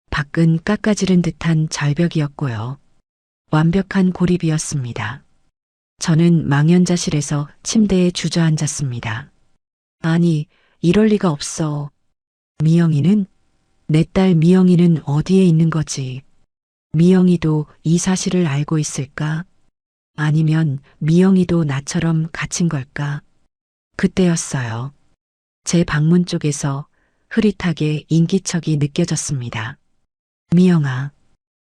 밖은 깎아지른 듯한 절벽이었고요. 완벽한 고립이었습니다. 저는 망연자실해서 침대에 주저앉았습니다. 아니, 이럴 리가 없어. 미영이는? 내 딸 미영이는 어디에 있는 거지? 미영이도 이 사실을 알고 있을까? 아니면 미영이도 나처럼 갇힌 걸까? 그때였어요. 제 방문 쪽에서 흐릿하게 인기척이 느껴졌습니다. 미영아.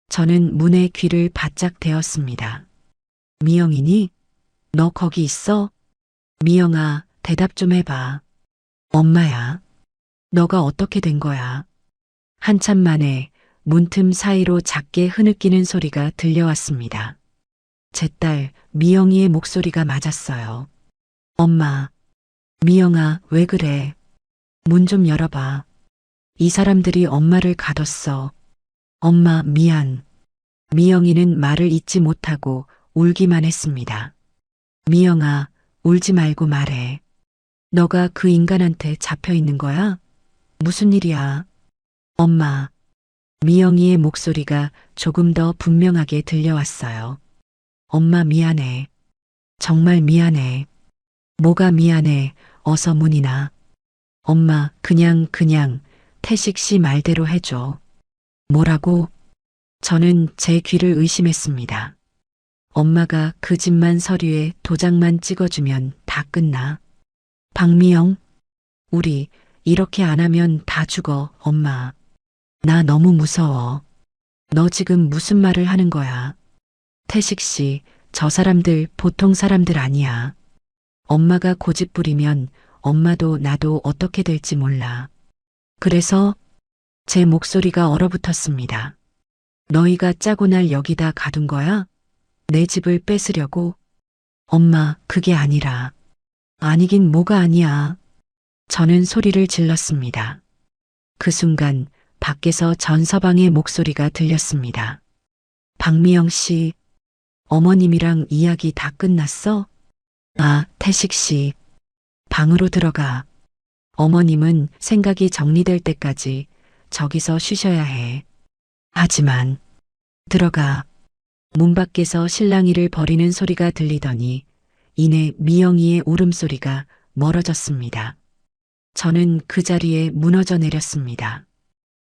저는 문에 귀를 바짝 대었습니다. 미영이니? 너 거기 있어? 미영아, 대답 좀 해봐. 엄마야. 너가 어떻게 된 거야? 한참 만에 문틈 사이로 작게 흐느끼는 소리가 들려왔습니다. 제 딸 미영이의 목소리가 맞았어요. 엄마. 미영아, 왜 그래? 문 좀 열어봐. 이 사람들이 엄마를 가뒀어. 엄마, 미안. 미영이는 말을 잇지 못하고 울기만 했습니다. 미영아, 울지 말고 말해. 너가 그 인간한테 잡혀 있는 거야? 무슨 일이야? 엄마. 미영이의 목소리가 조금 더 분명하게 들려왔어요. 엄마 미안해. 정말 미안해. 뭐가 미안해. 어서 문이나. 엄마, 그냥 태식 씨 말대로 해줘. 뭐라고? 저는 제 귀를 의심했습니다. 엄마가 그 집만 서류에 도장만 찍어주면 다 끝나. 박미영, 우리 이렇게 안 하면 다 죽어, 엄마. 나 너무 무서워. 너 지금 무슨 말을 하는 거야? 태식 씨, 저 사람들 보통 사람들 아니야. 엄마가 고집 부리면 엄마도 나도 어떻게 될지 몰라. 그래서 제 목소리가 얼어붙었습니다. 너희가 짜고 날 여기다 가둔 거야? 내 집을 뺏으려고? 엄마, 그게 아니라. 아니긴 뭐가 아니야. 저는 소리를 질렀습니다. 그 순간 밖에서 전서방의 목소리가 들렸습니다. 박미영 씨, 어머님이랑 이야기 다 끝났어? 아, 태식 씨. 방으로 들어가. 어머님은 생각이 정리될 때까지 저기서 쉬셔야 해. 하지만 들어가. 문 밖에서 실랑이를 벌이는 소리가 들리더니 이내 미영이의 울음소리가 멀어졌습니다. 저는 그 자리에 무너져 내렸습니다.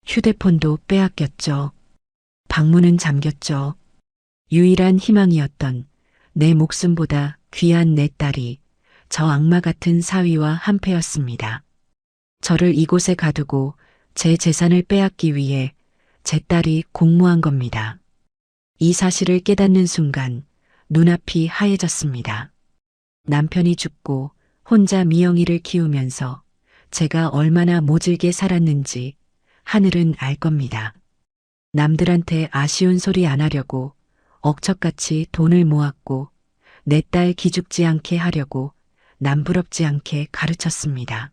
휴대폰도 빼앗겼죠. 방문은 잠겼죠. 유일한 희망이었던 내 목숨보다 귀한 내 딸이 저 악마 같은 사위와 한패였습니다. 저를 이곳에 가두고 제 재산을 빼앗기 위해 제 딸이 공모한 겁니다. 이 사실을 깨닫는 순간 눈앞이 하얘졌습니다. 남편이 죽고 혼자 미영이를 키우면서 제가 얼마나 모질게 살았는지 하늘은 알 겁니다. 남들한테 아쉬운 소리 안 하려고 억척같이 돈을 모았고 내 딸 기죽지 않게 하려고 남부럽지 않게 가르쳤습니다.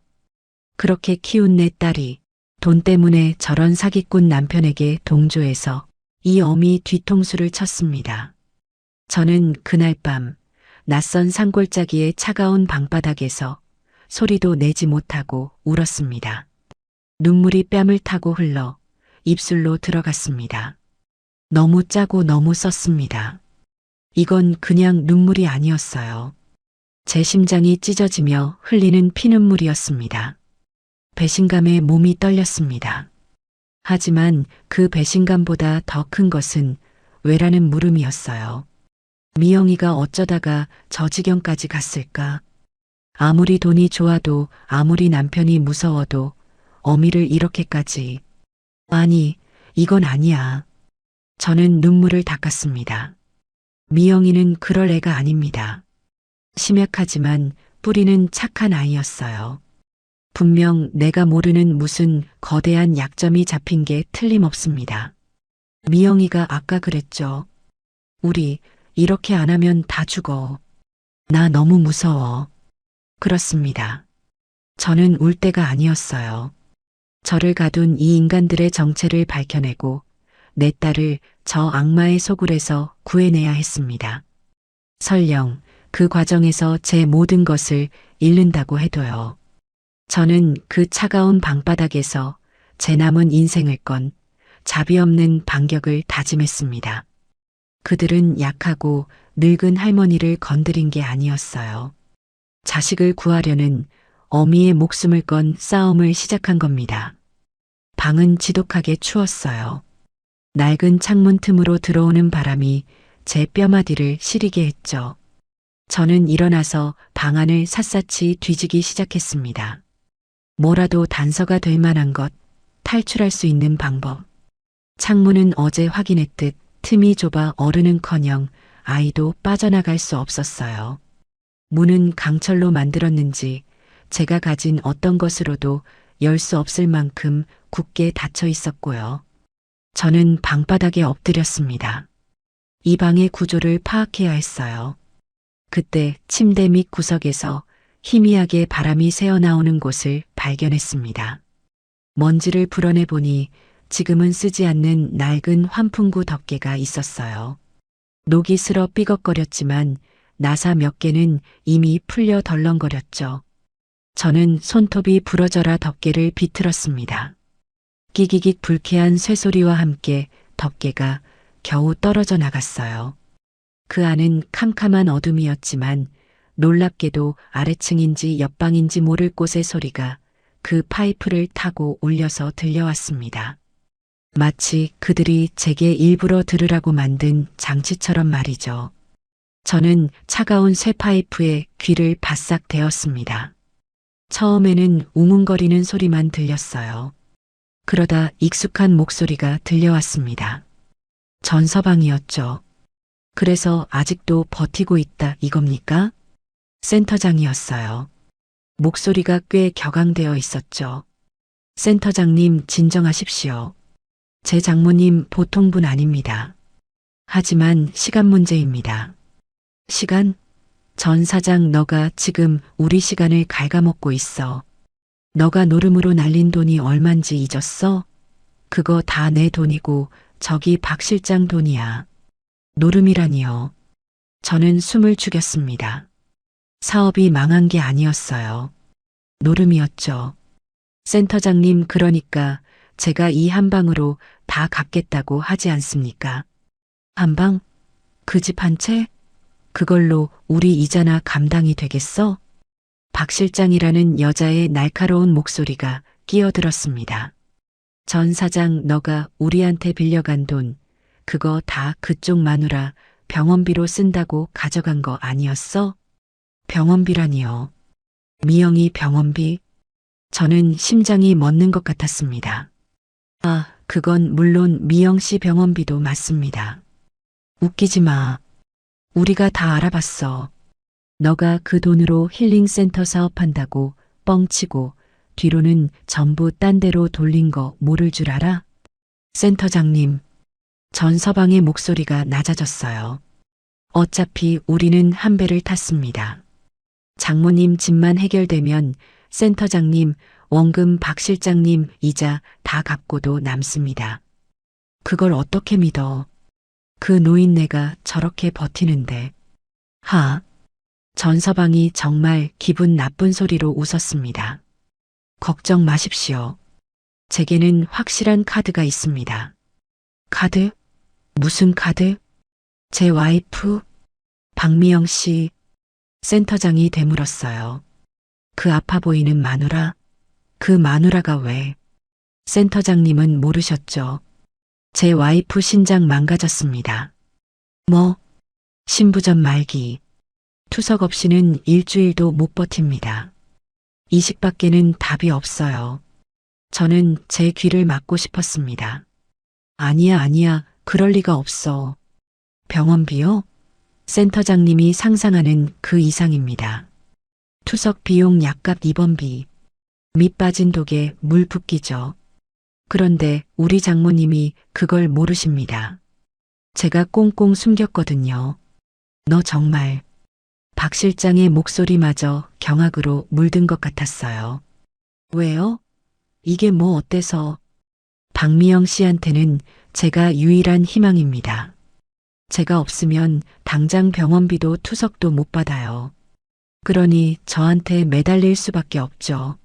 그렇게 키운 내 딸이 돈 때문에 저런 사기꾼 남편에게 동조해서 이 어미 뒤통수를 쳤습니다. 저는 그날 밤 낯선 산골짜기의 차가운 방바닥에서 소리도 내지 못하고 울었습니다. 눈물이 뺨을 타고 흘러 입술로 들어갔습니다. 너무 짜고 너무 썼습니다. 이건 그냥 눈물이 아니었어요. 제 심장이 찢어지며 흘리는 피눈물이었습니다. 배신감에 몸이 떨렸습니다. 하지만 그 배신감보다 더 큰 것은 왜라는 물음이었어요. 미영이가 어쩌다가 저 지경까지 갔을까? 아무리 돈이 좋아도 아무리 남편이 무서워도 어미를 이렇게까지. 아니, 이건 아니야. 저는 눈물을 닦았습니다. 미영이는 그럴 애가 아닙니다. 심약하지만 뿌리는 착한 아이였어요. 분명 내가 모르는 무슨 거대한 약점이 잡힌 게 틀림없습니다. 미영이가 아까 그랬죠. 우리 이렇게 안 하면 다 죽어. 나 너무 무서워. 그렇습니다. 저는 울 때가 아니었어요. 저를 가둔 이 인간들의 정체를 밝혀내고 내 딸을 저 악마의 소굴에서 구해내야 했습니다. 설령 그 과정에서 제 모든 것을 잃는다고 해도요. 저는 그 차가운 방바닥에서 제 남은 인생을 건 자비 없는 반격을 다짐했습니다. 그들은 약하고 늙은 할머니를 건드린 게 아니었어요. 자식을 구하려는 어미의 목숨을 건 싸움을 시작한 겁니다. 방은 지독하게 추웠어요. 낡은 창문 틈으로 들어오는 바람이 제 뼈마디를 시리게 했죠. 저는 일어나서 방 안을 샅샅이 뒤지기 시작했습니다. 뭐라도 단서가 될 만한 것, 탈출할 수 있는 방법. 창문은 어제 확인했듯 틈이 좁아 어른은커녕 아이도 빠져나갈 수 없었어요. 문은 강철로 만들었는지 제가 가진 어떤 것으로도 열 수 없을 만큼 굳게 닫혀 있었고요. 저는 방바닥에 엎드렸습니다. 이 방의 구조를 파악해야 했어요. 그때 침대 밑 구석에서 희미하게 바람이 새어나오는 곳을 발견했습니다. 먼지를 불어내보니 지금은 쓰지 않는 낡은 환풍구 덮개가 있었어요. 녹이 슬어 삐걱거렸지만 나사 몇 개는 이미 풀려 덜렁거렸죠. 저는 손톱이 부러져라 덮개를 비틀었습니다. 끼기깃 불쾌한 쇠소리와 함께 덮개가 겨우 떨어져 나갔어요. 그 안은 캄캄한 어둠이었지만 놀랍게도 아래층인지 옆방인지 모를 곳의 소리가 그 파이프를 타고 울려서 들려왔습니다. 마치 그들이 제게 일부러 들으라고 만든 장치처럼 말이죠. 저는 차가운 쇠파이프에 귀를 바싹 대었습니다. 처음에는 웅웅거리는 소리만 들렸어요. 그러다 익숙한 목소리가 들려왔습니다. 전서방이었죠. 그래서 아직도 버티고 있다 이겁니까? 센터장이었어요. 목소리가 꽤 격앙되어 있었죠. 센터장님 진정하십시오. 제 장모님 보통 분 아닙니다. 하지만 시간 문제입니다. 시간? 전 사장 너가 지금 우리 시간을 갉아먹고 있어. 너가 노름으로 날린 돈이 얼만지 잊었어? 그거 다 내 돈이고 저기 박 실장 돈이야. 노름이라니요. 저는 숨을 죽였습니다. 사업이 망한 게 아니었어요. 노름이었죠. 센터장님 그러니까 제가 이 한 방으로 다 갚겠다고 하지 않습니까? 한 방? 그 집 한 채? 그걸로 우리 이자나 감당이 되겠어? 박 실장이라는 여자의 날카로운 목소리가 끼어들었습니다. 전 사장 너가 우리한테 빌려간 돈, 그거 다 그쪽 마누라 병원비로 쓴다고 가져간 거 아니었어? 병원비라니요. 미영이 병원비? 저는 심장이 멎는 것 같았습니다. 아, 그건 물론 미영 씨 병원비도 맞습니다. 웃기지 마. 우리가 다 알아봤어. 너가 그 돈으로 힐링센터 사업한다고 뻥치고 뒤로는 전부 딴 데로 돌린 거 모를 줄 알아? 센터장님, 전서방의 목소리가 낮아졌어요. 어차피 우리는 한 배를 탔습니다. 장모님 집만 해결되면 센터장님, 원금 박 실장님 이자 다 갚고도 남습니다. 그걸 어떻게 믿어? 그 노인네가 저렇게 버티는데. 하. 전서방이 정말 기분 나쁜 소리로 웃었습니다. 걱정 마십시오. 제게는 확실한 카드가 있습니다. 카드? 무슨 카드? 제 와이프? 박미영 씨. 센터장이 되물었어요. 그 아파 보이는 마누라? 그 마누라가 왜? 센터장님은 모르셨죠. 제 와이프 신장 망가졌습니다. 뭐? 신부전 말기. 투석 없이는 일주일도 못 버팁니다. 이식밖에는 답이 없어요. 저는 제 귀를 막고 싶었습니다. 아니야, 그럴 리가 없어. 병원비요? 센터장님이 상상하는 그 이상입니다. 투석 비용 약값 입원비. 밑 빠진 독에 물 붓기죠. 그런데 우리 장모님이 그걸 모르십니다. 제가 꽁꽁 숨겼거든요. 너 정말. 박 실장의 목소리마저 경악으로 물든 것 같았어요. 왜요? 이게 뭐 어때서? 박미영 씨한테는 제가 유일한 희망입니다. 제가 없으면 당장 병원비도 투석도 못 받아요. 그러니 저한테 매달릴 수밖에 없죠.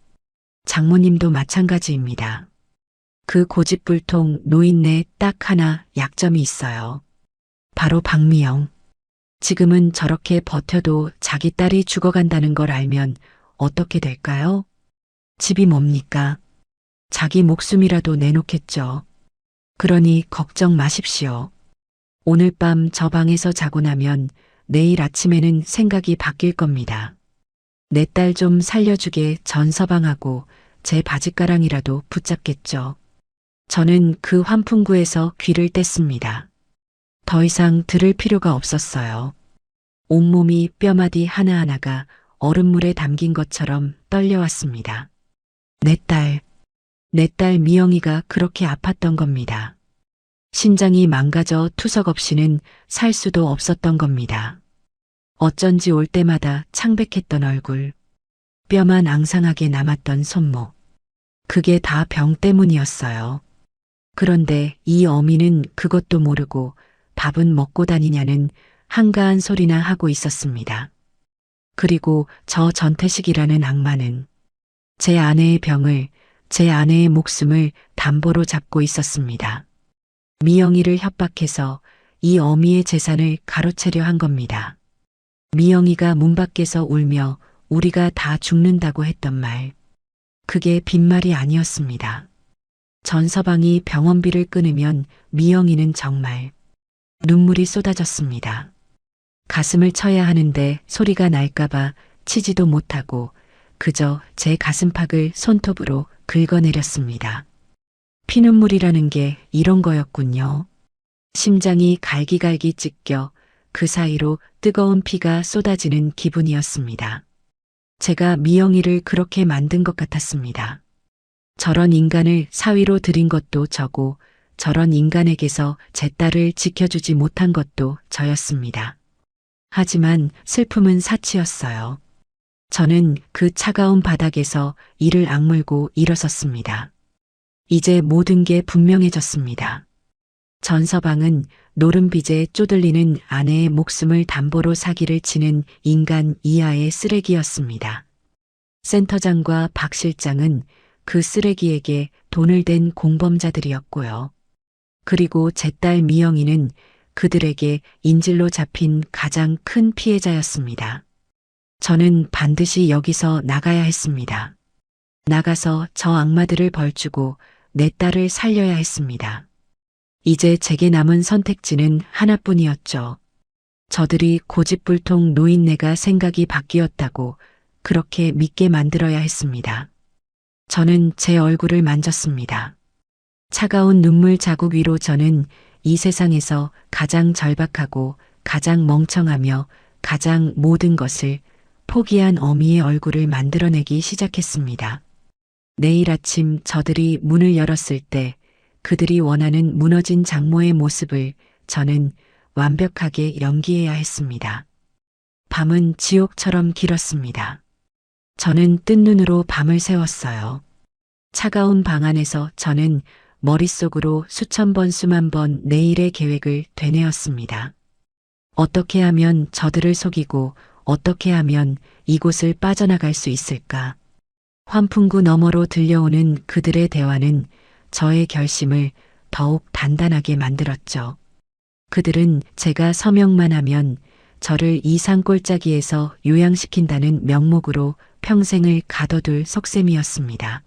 장모님도 마찬가지입니다. 그 고집불통 노인네 딱 하나 약점이 있어요. 바로 박미영. 지금은 저렇게 버텨도 자기 딸이 죽어간다는 걸 알면 어떻게 될까요? 집이 뭡니까? 자기 목숨이라도 내놓겠죠. 그러니 걱정 마십시오. 오늘 밤 저 방에서 자고 나면 내일 아침에는 생각이 바뀔 겁니다. 내 딸 좀 살려주게 전서방하고 제 바짓가랑이라도 붙잡겠죠. 저는 그 환풍구에서 귀를 뗐습니다. 더 이상 들을 필요가 없었어요. 온몸이 뼈마디 하나하나가 얼음물에 담긴 것처럼 떨려왔습니다. 내 딸 미영이가 그렇게 아팠던 겁니다. 신장이 망가져 투석 없이는 살 수도 없었던 겁니다. 어쩐지 올 때마다 창백했던 얼굴, 뼈만 앙상하게 남았던 손목. 그게 다 병 때문이었어요. 그런데 이 어미는 그것도 모르고 밥은 먹고 다니냐는 한가한 소리나 하고 있었습니다. 그리고 저 전태식이라는 악마는 제 아내의 병을, 제 아내의 목숨을 담보로 잡고 있었습니다. 미영이를 협박해서 이 어미의 재산을 가로채려 한 겁니다. 미영이가 문 밖에서 울며 우리가 다 죽는다고 했던 말. 그게 빈말이 아니었습니다. 전서방이 병원비를 끊으면 미영이는 정말 눈물이 쏟아졌습니다. 가슴을 쳐야 하는데 소리가 날까봐 치지도 못하고 그저 제 가슴팍을 손톱으로 긁어내렸습니다. 피눈물이라는 게 이런 거였군요. 심장이 갈기갈기 찢겨 그 사이로 뜨거운 피가 쏟아지는 기분이었습니다. 제가 미영이를 그렇게 만든 것 같았습니다. 저런 인간을 사위로 들인 것도 저고 저런 인간에게서 제 딸을 지켜주지 못한 것도 저였습니다. 하지만 슬픔은 사치였어요. 저는 그 차가운 바닥에서 이를 악물고 일어섰습니다. 이제 모든 게 분명해졌습니다. 전서방은 노름빚에 쪼들리는 아내의 목숨을 담보로 사기를 치는 인간 이하의 쓰레기였습니다. 센터장과 박 실장은 그 쓰레기에게 돈을 댄 공범자들이었고요. 그리고 제 딸 미영이는 그들에게 인질로 잡힌 가장 큰 피해자였습니다. 저는 반드시 여기서 나가야 했습니다. 나가서 저 악마들을 벌주고 내 딸을 살려야 했습니다. 이제 제게 남은 선택지는 하나뿐이었죠. 저들이 고집불통 노인네가 생각이 바뀌었다고 그렇게 믿게 만들어야 했습니다. 저는 제 얼굴을 만졌습니다. 차가운 눈물 자국 위로 저는 이 세상에서 가장 절박하고 가장 멍청하며 가장 모든 것을 포기한 어미의 얼굴을 만들어내기 시작했습니다. 내일 아침 저들이 문을 열었을 때 그들이 원하는 무너진 장모의 모습을 저는 완벽하게 연기해야 했습니다. 밤은 지옥처럼 길었습니다. 저는 뜬 눈으로 밤을 새웠어요. 차가운 방 안에서 저는 머릿속으로 수천 번 수만 번 내일의 계획을 되뇌었습니다. 어떻게 하면 저들을 속이고 어떻게 하면 이곳을 빠져나갈 수 있을까? 환풍구 너머로 들려오는 그들의 대화는 저의 결심을 더욱 단단하게 만들었죠. 그들은 제가 서명만 하면 저를 이 산골짜기에서 요양시킨다는 명목으로 평생을 가둬둘 속셈이었습니다.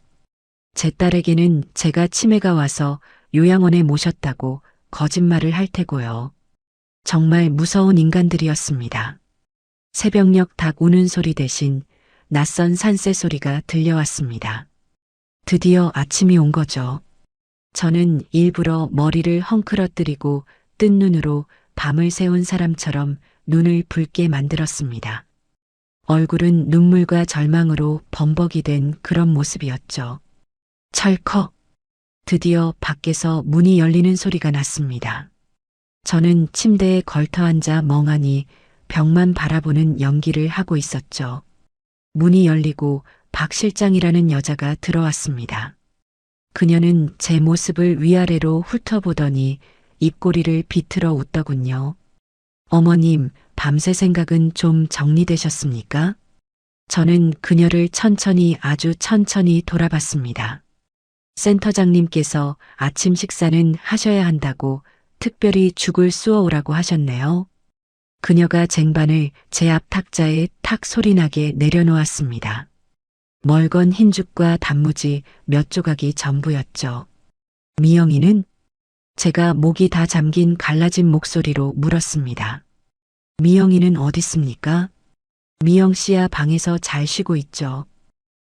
제 딸에게는 제가 치매가 와서 요양원에 모셨다고 거짓말을 할 테고요. 정말 무서운 인간들이었습니다. 새벽녘 닭 우는 소리 대신 낯선 산새 소리가 들려왔습니다. 드디어 아침이 온 거죠. 저는 일부러 머리를 헝클어뜨리고 뜬 눈으로 밤을 새운 사람처럼 눈을 붉게 만들었습니다. 얼굴은 눈물과 절망으로 범벅이 된 그런 모습이었죠. 철컥! 드디어 밖에서 문이 열리는 소리가 났습니다. 저는 침대에 걸터앉아 멍하니 벽만 바라보는 연기를 하고 있었죠. 문이 열리고 박 실장이라는 여자가 들어왔습니다. 그녀는 제 모습을 위아래로 훑어보더니 입꼬리를 비틀어 웃더군요. 어머님, 밤새 생각은 좀 정리되셨습니까? 저는 그녀를 천천히 아주 천천히 돌아봤습니다. 센터장님께서 아침 식사는 하셔야 한다고 특별히 죽을 쑤어오라고 하셨네요. 그녀가 쟁반을 제 앞 탁자에 탁 소리나게 내려놓았습니다. 멀건 흰죽과 단무지 몇 조각이 전부였죠. 미영이는? 제가 목이 다 잠긴 갈라진 목소리로 물었습니다. 미영이는 어디 있습니까? 미영 씨야 방에서 잘 쉬고 있죠.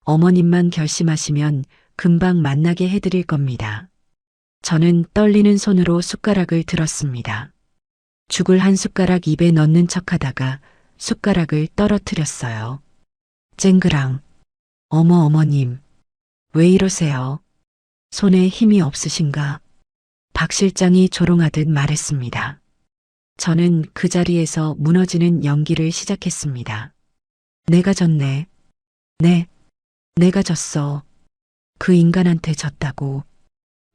어머님만 결심하시면 금방 만나게 해드릴 겁니다. 저는 떨리는 손으로 숟가락을 들었습니다. 죽을 한 숟가락 입에 넣는 척하다가 숟가락을 떨어뜨렸어요. 쨍그랑. 어머님. 왜 이러세요? 손에 힘이 없으신가? 박 실장이 조롱하듯 말했습니다. 저는 그 자리에서 무너지는 연기를 시작했습니다. 내가 졌네. 네, 내가 졌어. 그 인간한테 졌다고.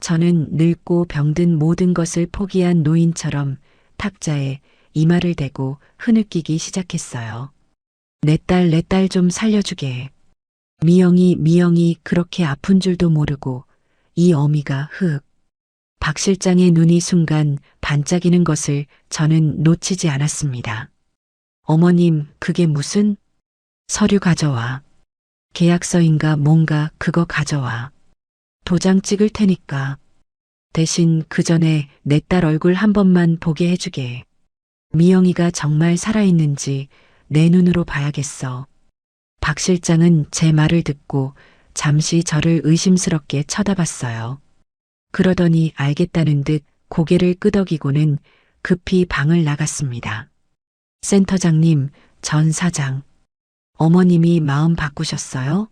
저는 늙고 병든 모든 것을 포기한 노인처럼 탁자에 이마를 대고 흐느끼기 시작했어요. 내 딸 좀 살려주게. 미영이 그렇게 아픈 줄도 모르고 이 어미가 박 실장의 눈이 순간 반짝이는 것을 저는 놓치지 않았습니다. 어머님, 그게 무슨? 서류 가져와. 계약서인가 뭔가 그거 가져와. 도장 찍을 테니까. 대신 그 전에 내 딸 얼굴 한 번만 보게 해주게. 미영이가 정말 살아있는지 내 눈으로 봐야겠어. 박 실장은 제 말을 듣고 잠시 저를 의심스럽게 쳐다봤어요. 그러더니 알겠다는 듯 고개를 끄덕이고는 급히 방을 나갔습니다. 센터장님, 전 사장. 어머님이 마음 바꾸셨어요?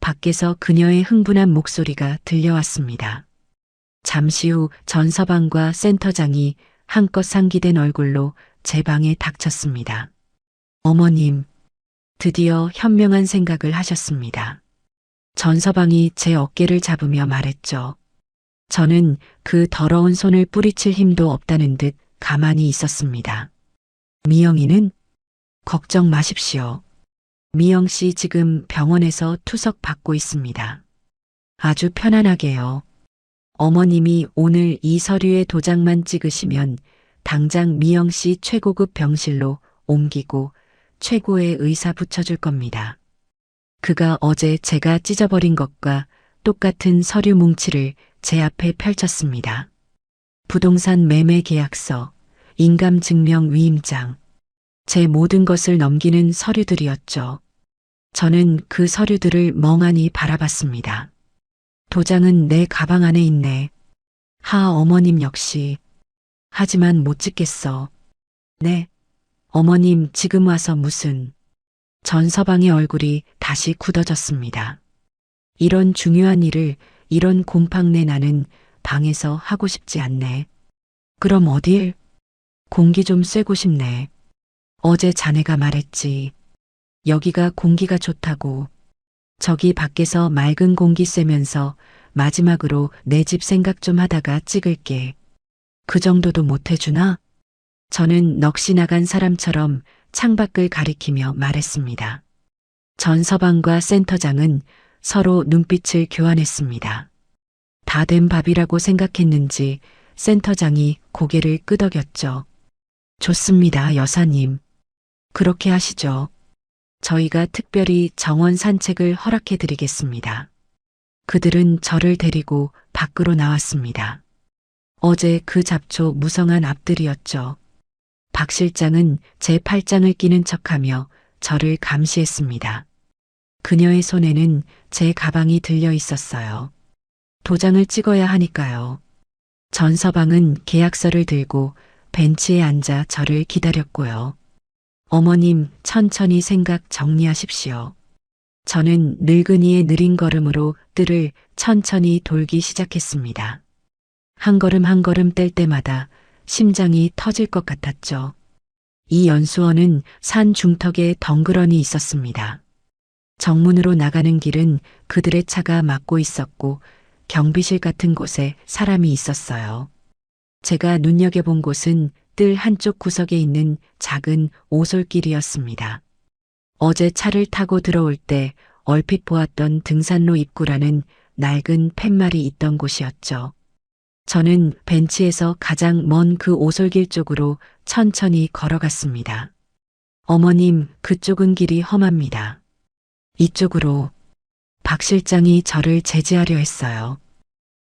밖에서 그녀의 흥분한 목소리가 들려왔습니다. 잠시 후 전서방과 센터장이 한껏 상기된 얼굴로 제 방에 닥쳤습니다. 어머님, 드디어 현명한 생각을 하셨습니다. 전서방이 제 어깨를 잡으며 말했죠. 저는 그 더러운 손을 뿌리칠 힘도 없다는 듯 가만히 있었습니다. 미영이는? 걱정 마십시오. 미영 씨 지금 병원에서 투석 받고 있습니다. 아주 편안하게요. 어머님이 오늘 이 서류에 도장만 찍으시면 당장 미영 씨 최고급 병실로 옮기고 최고의 의사 붙여줄 겁니다. 그가 어제 제가 찢어버린 것과 똑같은 서류 뭉치를 제 앞에 펼쳤습니다. 부동산 매매 계약서, 인감 증명 위임장, 제 모든 것을 넘기는 서류들이었죠. 저는 그 서류들을 멍하니 바라봤습니다. 도장은 내 가방 안에 있네. 하, 어머님 역시. 하지만 못 찍겠어. 네. 어머님 지금 와서 무슨. 전서방의 얼굴이 다시 굳어졌습니다. 이런 중요한 일을 이런 곰팡내 나는 방에서 하고 싶지 않네. 그럼 어딜? 공기 좀 쐬고 싶네. 어제 자네가 말했지. 여기가 공기가 좋다고. 저기 밖에서 맑은 공기 쐬면서 마지막으로 내 집 생각 좀 하다가 찍을게. 그 정도도 못 해주나? 저는 넋이 나간 사람처럼 창밖을 가리키며 말했습니다. 전서방과 센터장은 서로 눈빛을 교환했습니다. 다 된 밥이라고 생각했는지 센터장이 고개를 끄덕였죠. 좋습니다, 여사님. 그렇게 하시죠. 저희가 특별히 정원 산책을 허락해 드리겠습니다. 그들은 저를 데리고 밖으로 나왔습니다. 어제 그 잡초 무성한 앞들이었죠. 박 실장은 제 팔짱을 끼는 척하며 저를 감시했습니다. 그녀의 손에는 제 가방이 들려 있었어요. 도장을 찍어야 하니까요. 전서방은 계약서를 들고 벤치에 앉아 저를 기다렸고요. 어머님, 천천히 생각 정리하십시오. 저는 늙은이의 느린 걸음으로 뜰을 천천히 돌기 시작했습니다. 한 걸음 한 걸음 뗄 때마다 심장이 터질 것 같았죠. 이 연수원은 산 중턱에 덩그러니 있었습니다. 정문으로 나가는 길은 그들의 차가 막고 있었고 경비실 같은 곳에 사람이 있었어요. 제가 눈여겨본 곳은 뜰 한쪽 구석에 있는 작은 오솔길이었습니다. 어제 차를 타고 들어올 때 얼핏 보았던 등산로 입구라는 낡은 팻말이 있던 곳이었죠. 저는 벤치에서 가장 먼 그 오솔길 쪽으로 천천히 걸어갔습니다. 어머님, 그쪽은 길이 험합니다. 이쪽으로. 박 실장이 저를 제지하려 했어요.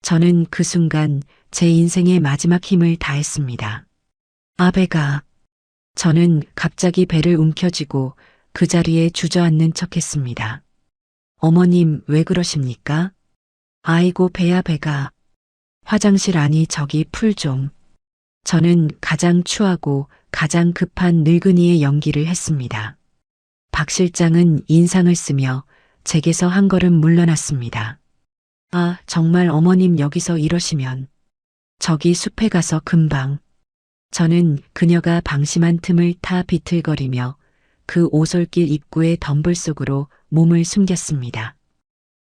저는 그 순간 제 인생의 마지막 힘을 다했습니다. 배가. 저는 갑자기 배를 움켜쥐고 그 자리에 주저앉는 척했습니다. 어머님, 왜 그러십니까? 아이고, 배야, 배가. 화장실 아니 저기 풀 좀. 저는 가장 추하고 가장 급한 늙은이의 연기를 했습니다. 박 실장은 인상을 쓰며 제게서 한 걸음 물러났습니다. 아, 정말 어머님 여기서 이러시면. 저기 숲에 가서 금방. 저는 그녀가 방심한 틈을 타 비틀거리며 그 오솔길 입구의 덤불 속으로 몸을 숨겼습니다.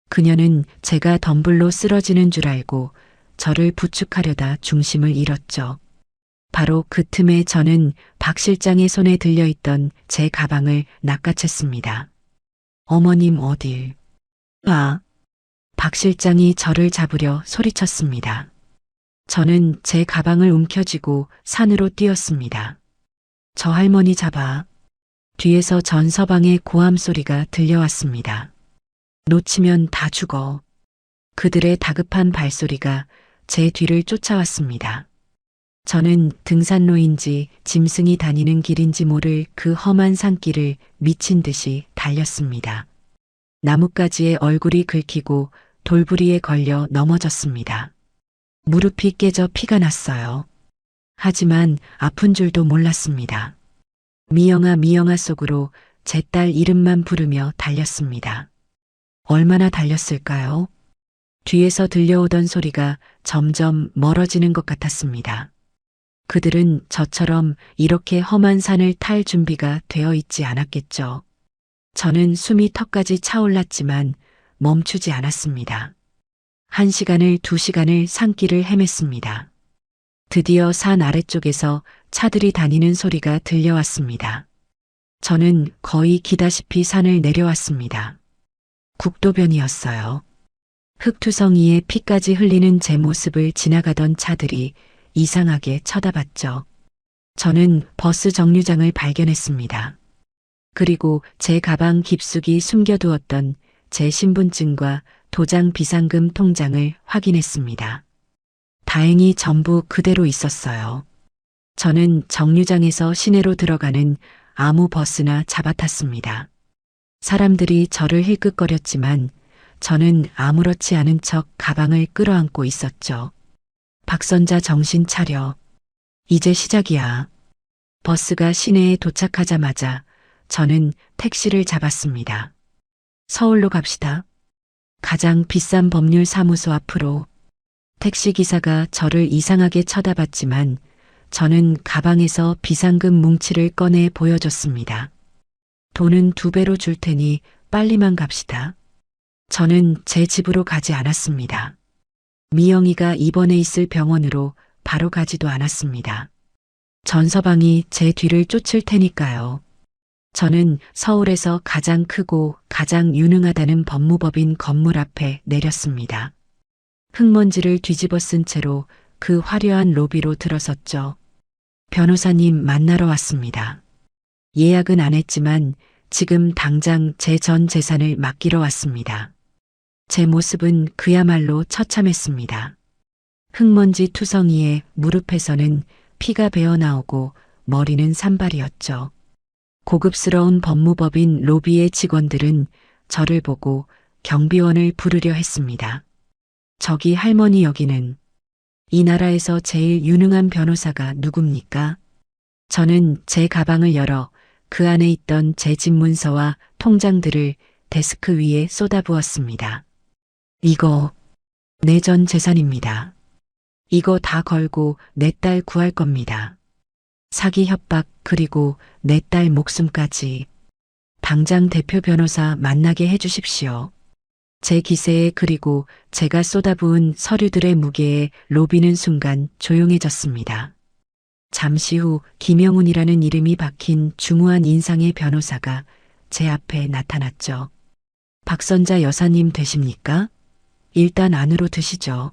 그녀는 제가 덤불로 쓰러지는 줄 알고 저를 부축하려다 중심을 잃었죠. 바로 그 틈에 저는 박 실장의 손에 들려있던 제 가방을 낚아챘습니다. 어머님 어딜? 박 실장이 저를 잡으려 소리쳤습니다. 저는 제 가방을 움켜쥐고 산으로 뛰었습니다. 저 할머니 잡아. 뒤에서 전서방의 고함 소리가 들려왔습니다. 놓치면 다 죽어. 그들의 다급한 발소리가 제 뒤를 쫓아왔습니다. 저는 등산로인지 짐승이 다니는 길인지 모를 그 험한 산길을 미친 듯이 달렸습니다. 나뭇가지에 얼굴이 긁히고 돌부리에 걸려 넘어졌습니다. 무릎이 깨져 피가 났어요. 하지만 아픈 줄도 몰랐습니다. 미영아 미영아 속으로 제 딸 이름만 부르며 달렸습니다. 얼마나 달렸을까요? 뒤에서 들려오던 소리가 점점 멀어지는 것 같았습니다. 그들은 저처럼 이렇게 험한 산을 탈 준비가 되어 있지 않았겠죠. 저는 숨이 턱까지 차올랐지만 멈추지 않았습니다. 1시간을 2시간을 산길을 헤맸습니다. 드디어 산 아래쪽에서 차들이 다니는 소리가 들려왔습니다. 저는 거의 기다시피 산을 내려왔습니다. 국도변이었어요. 흙투성이에 피까지 흘리는 제 모습을 지나가던 차들이 이상하게 쳐다봤죠. 저는 버스 정류장을 발견했습니다. 그리고 제 가방 깊숙이 숨겨두었던 제 신분증과 도장 비상금 통장을 확인했습니다. 다행히 전부 그대로 있었어요. 저는 정류장에서 시내로 들어가는 아무 버스나 잡아탔습니다. 사람들이 저를 힐끗거렸지만 저는 아무렇지 않은 척 가방을 끌어안고 있었죠. 박선자 정신 차려. 이제 시작이야. 버스가 시내에 도착하자마자 저는 택시를 잡았습니다. 서울로 갑시다. 가장 비싼 법률 사무소 앞으로. 택시기사가 저를 이상하게 쳐다봤지만 저는 가방에서 비상금 뭉치를 꺼내 보여줬습니다. 돈은 2배로 줄 테니 빨리만 갑시다. 저는 제 집으로 가지 않았습니다. 미영이가 입원해 있을 병원으로 바로 가지도 않았습니다. 전서방이 제 뒤를 쫓을 테니까요. 저는 서울에서 가장 크고 가장 유능하다는 법무법인 건물 앞에 내렸습니다. 흙먼지를 뒤집어 쓴 채로 그 화려한 로비로 들어섰죠. 변호사님 만나러 왔습니다. 예약은 안 했지만 지금 당장 제 전 재산을 맡기러 왔습니다. 제 모습은 그야말로 처참했습니다. 흙먼지 투성이에 무릎에서는 피가 배어나오고 머리는 산발이었죠. 고급스러운 법무법인 로비의 직원들은 저를 보고 경비원을 부르려 했습니다. 저기 할머니 여기는 이 나라에서 제일 유능한 변호사가 누굽니까? 저는 제 가방을 열어 그 안에 있던 제 집 문서와 통장들을 데스크 위에 쏟아부었습니다. 이거 내 전 재산입니다. 이거 다 걸고 내 딸 구할 겁니다. 사기 협박 그리고 내 딸 목숨까지. 당장 대표 변호사 만나게 해주십시오. 제 기세에 그리고 제가 쏟아부은 서류들의 무게에 로비는 순간 조용해졌습니다. 잠시 후 김영훈이라는 이름이 박힌 중후한 인상의 변호사가 제 앞에 나타났죠. 박선자 여사님 되십니까? 일단 안으로 드시죠.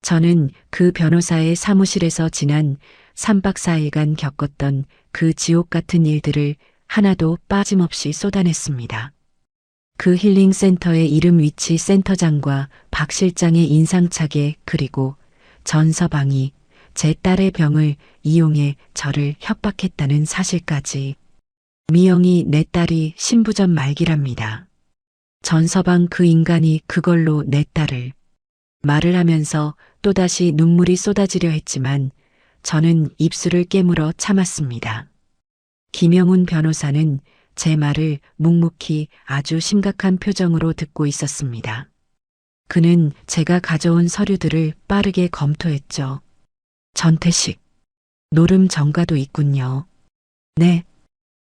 저는 그 변호사의 사무실에서 지난 3박 4일간 겪었던 그 지옥 같은 일들을 하나도 빠짐없이 쏟아냈습니다. 그 힐링센터의 이름 위치 센터장과 박 실장의 인상착에 그리고 전서방이 제 딸의 병을 이용해 저를 협박했다는 사실까지. 미영이 내 딸이 신부전 말기랍니다. 전서방 그 인간이 그걸로 내 딸을. 말을 하면서 또다시 눈물이 쏟아지려 했지만 저는 입술을 깨물어 참았습니다. 김영훈 변호사는 제 말을 묵묵히 아주 심각한 표정으로 듣고 있었습니다. 그는 제가 가져온 서류들을 빠르게 검토했죠. 전태식, 노름 전가도 있군요. 네,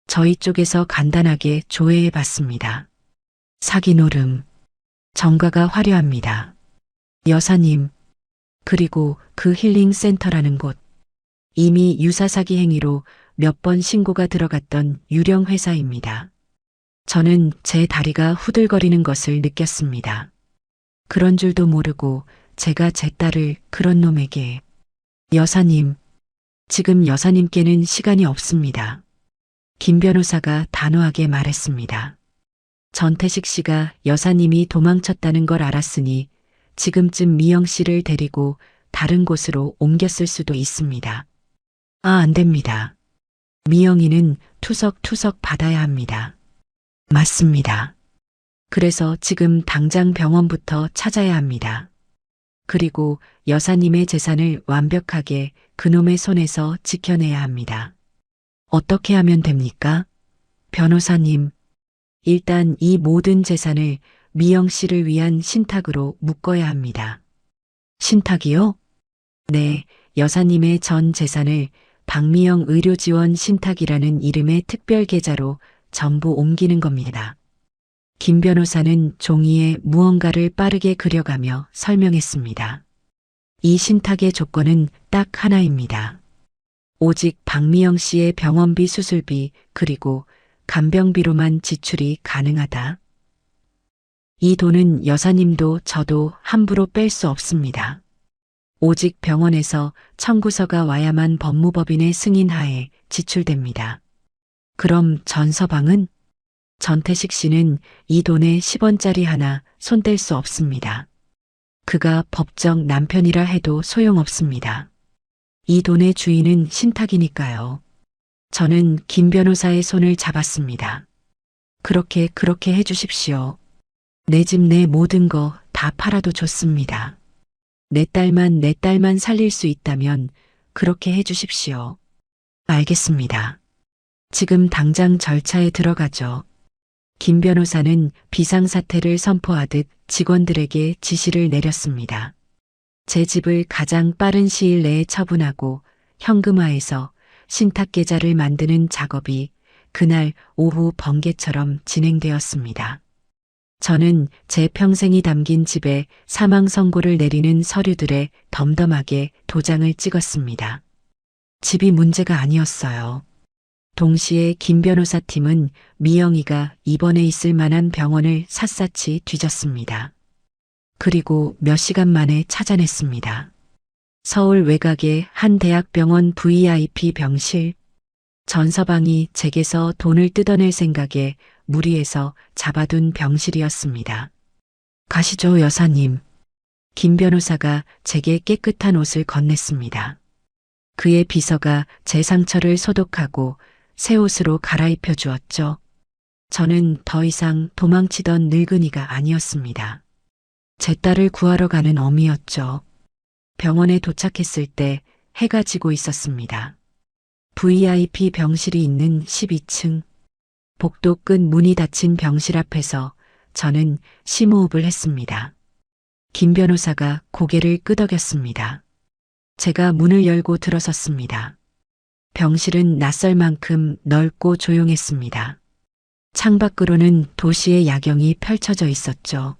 저희 쪽에서 간단하게 조회해 봤습니다. 사기 노름, 전가가 화려합니다. 여사님, 그리고 그 힐링센터라는 곳, 이미 유사사기 행위로 몇 번 신고가 들어갔던 유령 회사입니다. 저는 제 다리가 후들거리는 것을 느꼈습니다. 그런 줄도 모르고 제가 제 딸을 그런 놈에게. 여사님, 지금 여사님께는 시간이 없습니다. 김 변호사가 단호하게 말했습니다. 전태식 씨가 여사님이 도망쳤다는 걸 알았으니 지금쯤 미영 씨를 데리고 다른 곳으로 옮겼을 수도 있습니다. 안 됩니다. 미영이는 투석투석 받아야 합니다. 맞습니다. 그래서 지금 당장 병원부터 찾아야 합니다. 그리고 여사님의 재산을 완벽하게 그놈의 손에서 지켜내야 합니다. 어떻게 하면 됩니까? 변호사님, 일단 이 모든 재산을 미영 씨를 위한 신탁으로 묶어야 합니다. 신탁이요? 네, 여사님의 전 재산을 박미영 의료지원 신탁이라는 이름의 특별 계좌로 전부 옮기는 겁니다. 김 변호사는 종이에 무언가를 빠르게 그려가며 설명했습니다. 이 신탁의 조건은 딱 하나입니다. 오직 박미영 씨의 병원비 수술비 그리고 간병비로만 지출이 가능하다. 이 돈은 여사님도 저도 함부로 뺄 수 없습니다. 오직 병원에서 청구서가 와야만 법무법인의 승인하에 지출됩니다. 그럼 전서방은? 전태식 씨는 이 돈에 10원짜리 하나 손댈 수 없습니다. 그가 법정 남편이라 해도 소용없습니다. 이 돈의 주인은 신탁이니까요. 저는 김 변호사의 손을 잡았습니다. 그렇게 해주십시오. 내 집 내 모든 거 다 팔아도 좋습니다. 내 딸만 살릴 수 있다면 그렇게 해주십시오. 알겠습니다. 지금 당장 절차에 들어가죠. 김 변호사는 비상사태를 선포하듯 직원들에게 지시를 내렸습니다. 제 집을 가장 빠른 시일 내에 처분하고 현금화해서 신탁계좌를 만드는 작업이 그날 오후 번개처럼 진행되었습니다. 저는 제 평생이 담긴 집에 사망 선고를 내리는 서류들에 덤덤하게 도장을 찍었습니다. 집이 문제가 아니었어요. 동시에 김 변호사 팀은 미영이가 입원해 있을 만한 병원을 샅샅이 뒤졌습니다. 그리고 몇 시간 만에 찾아냈습니다. 서울 외곽의 한 대학병원 VIP 병실. 전서방이 제게서 돈을 뜯어낼 생각에 무리해서 잡아둔 병실이었습니다. 가시죠, 여사님. 김 변호사가 제게 깨끗한 옷을 건넸습니다. 그의 비서가 제 상처를 소독하고 새 옷으로 갈아입혀 주었죠. 저는 더 이상 도망치던 늙은이가 아니었습니다. 제 딸을 구하러 가는 어미였죠. 병원에 도착했을 때 해가 지고 있었습니다. VIP 병실이 있는 12층. 복도 끝 문이 닫힌 병실 앞에서 저는 심호흡을 했습니다. 김 변호사가 고개를 끄덕였습니다. 제가 문을 열고 들어섰습니다. 병실은 낯설 만큼 넓고 조용했습니다. 창밖으로는 도시의 야경이 펼쳐져 있었죠.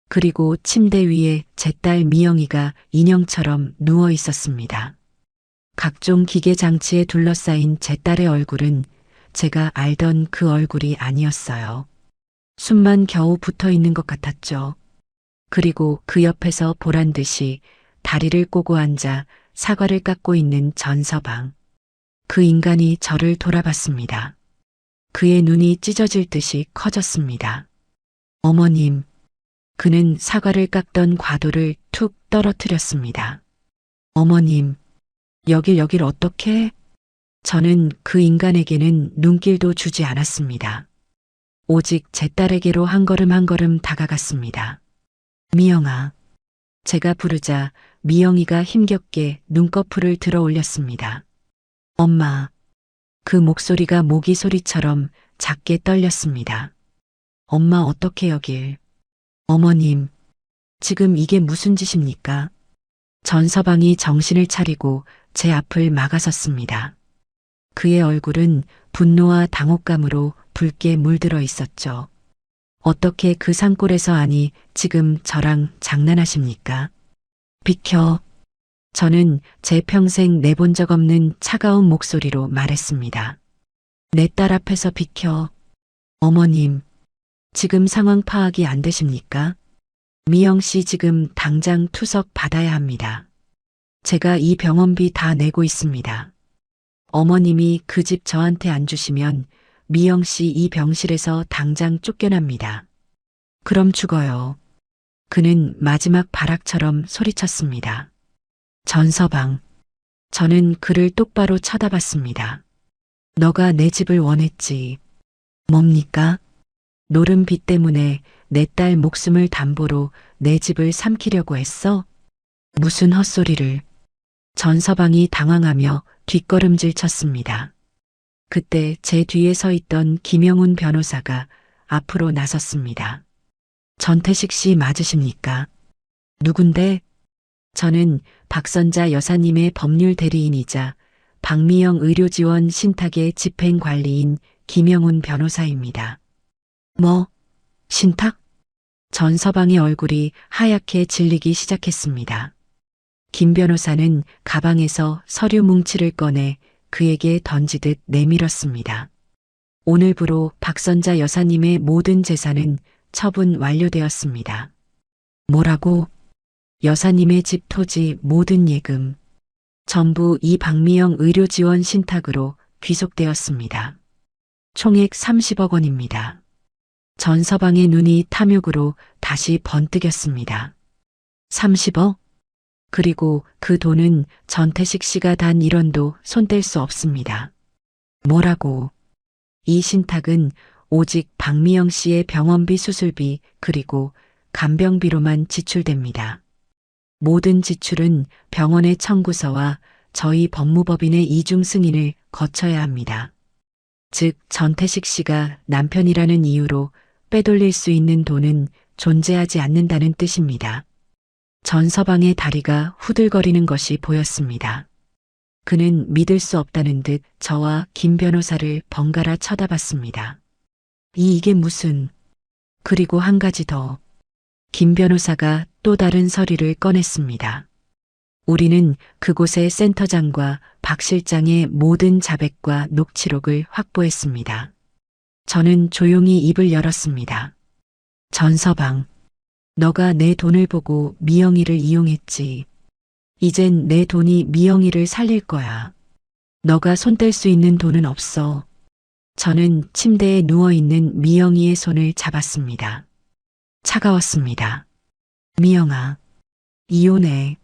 그리고 침대 위에 제 딸 미영이가 인형처럼 누워 있었습니다. 각종 기계 장치에 둘러싸인 제 딸의 얼굴은 제가 알던 그 얼굴이 아니었어요. 숨만 겨우 붙어 있는 것 같았죠. 그리고 그 옆에서 보란 듯이 다리를 꼬고 앉아 사과를 깎고 있는 전서방. 그 인간이 저를 돌아봤습니다. 그의 눈이 찢어질 듯이 커졌습니다. 어머님. 그는 사과를 깎던 과도를 툭 떨어뜨렸습니다. 어머님. 여길 어떻게? 저는 그 인간에게는 눈길도 주지 않았습니다. 오직 제 딸에게로 한 걸음 다가갔습니다. 미영아. 제가 부르자 미영이가 힘겹게 눈꺼풀을 들어 올렸습니다. 엄마. 그 목소리가 모기 소리처럼 작게 떨렸습니다. 엄마 어떻게 여길? 어머님. 지금 이게 무슨 짓입니까? 전서방이 정신을 차리고 제 앞을 막아섰습니다. 그의 얼굴은 분노와 당혹감으로 붉게 물들어 있었죠. 어떻게 그 산골에서 아니 지금 저랑 장난하십니까? 비켜. 저는 제 평생 내본 적 없는 차가운 목소리로 말했습니다. 내 딸 앞에서 비켜. 어머님, 지금 상황 파악이 안 되십니까? 미영 씨 지금 당장 투석 받아야 합니다. 제가 이 병원비 다 내고 있습니다. 어머님이 그 집 저한테 안 주시면 미영 씨 이 병실에서 당장 쫓겨납니다. 그럼 죽어요. 그는 마지막 발악처럼 소리쳤습니다. 전서방. 저는 그를 똑바로 쳐다봤습니다. 너가 내 집을 원했지. 뭡니까? 노름 빚 때문에 내 딸 목숨을 담보로 내 집을 삼키려고 했어? 무슨 헛소리를. 전서방이 당황하며 뒷걸음질 쳤습니다. 그때 제 뒤에 서 있던 김영훈 변호사가 앞으로 나섰습니다. 전태식 씨 맞으십니까? 누군데? 저는 박선자 여사님의 법률 대리인이자 박미영 의료지원 신탁의 집행관리인 김영훈 변호사입니다. 뭐? 신탁? 전서방의 얼굴이 하얗게 질리기 시작했습니다. 김 변호사는 가방에서 서류 뭉치를 꺼내 그에게 던지듯 내밀었습니다. 오늘부로 박선자 여사님의 모든 재산은 처분 완료되었습니다. 뭐라고? 여사님의 집 토지 모든 예금 전부 이 박미영 의료지원 신탁으로 귀속되었습니다. 총액 30억 원입니다. 전서방의 눈이 탐욕으로 다시 번뜩였습니다. 30억? 그리고 그 돈은 전태식 씨가 단 1원도 손댈 수 없습니다. 뭐라고? 이 신탁은 오직 박미영 씨의 병원비 수술비 그리고 간병비로만 지출됩니다. 모든 지출은 병원의 청구서와 저희 법무법인의 이중 승인을 거쳐야 합니다. 즉 전태식 씨가 남편이라는 이유로 빼돌릴 수 있는 돈은 존재하지 않는다는 뜻입니다. 전서방의 다리가 후들거리는 것이 보였습니다. 그는 믿을 수 없다는 듯 저와 김 변호사를 번갈아 쳐다봤습니다. 이게 무슨... 그리고 한 가지 더. 김 변호사가 또 다른 서류를 꺼냈습니다. 우리는 그곳의 센터장과 박 실장의 모든 자백과 녹취록을 확보했습니다. 저는 조용히 입을 열었습니다. 전서방, 너가 내 돈을 보고 미영이를 이용했지. 이젠 내 돈이 미영이를 살릴 거야. 너가 손댈 수 있는 돈은 없어. 저는 침대에 누워있는 미영이의 손을 잡았습니다. 차가웠습니다. 미영아, 이혼해.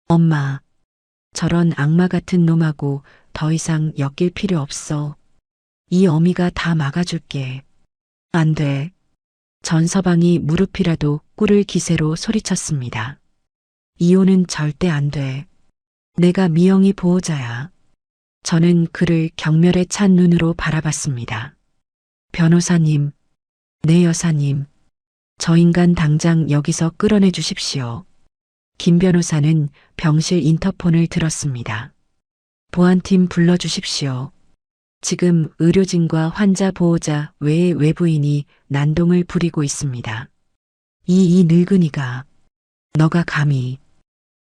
엄마, 저런 악마 같은 놈하고 더 이상 엮일 필요 없어. 이 어미가 다 막아줄게. 안 돼. 전서방이 무릎이라도 꿇을 기세로 소리쳤습니다. 이혼은 절대 안 돼. 내가 미영이 보호자야. 저는 그를 경멸에 찬 눈으로 바라봤습니다. 변호사님, 네 여사님, 저 인간 당장 여기서 끌어내 주십시오. 김 변호사는 병실 인터폰을 들었습니다. 보안팀 불러주십시오. 지금 의료진과 환자 보호자 외의 외부인이 난동을 부리고 있습니다. 이 늙은이가, 너가 감히...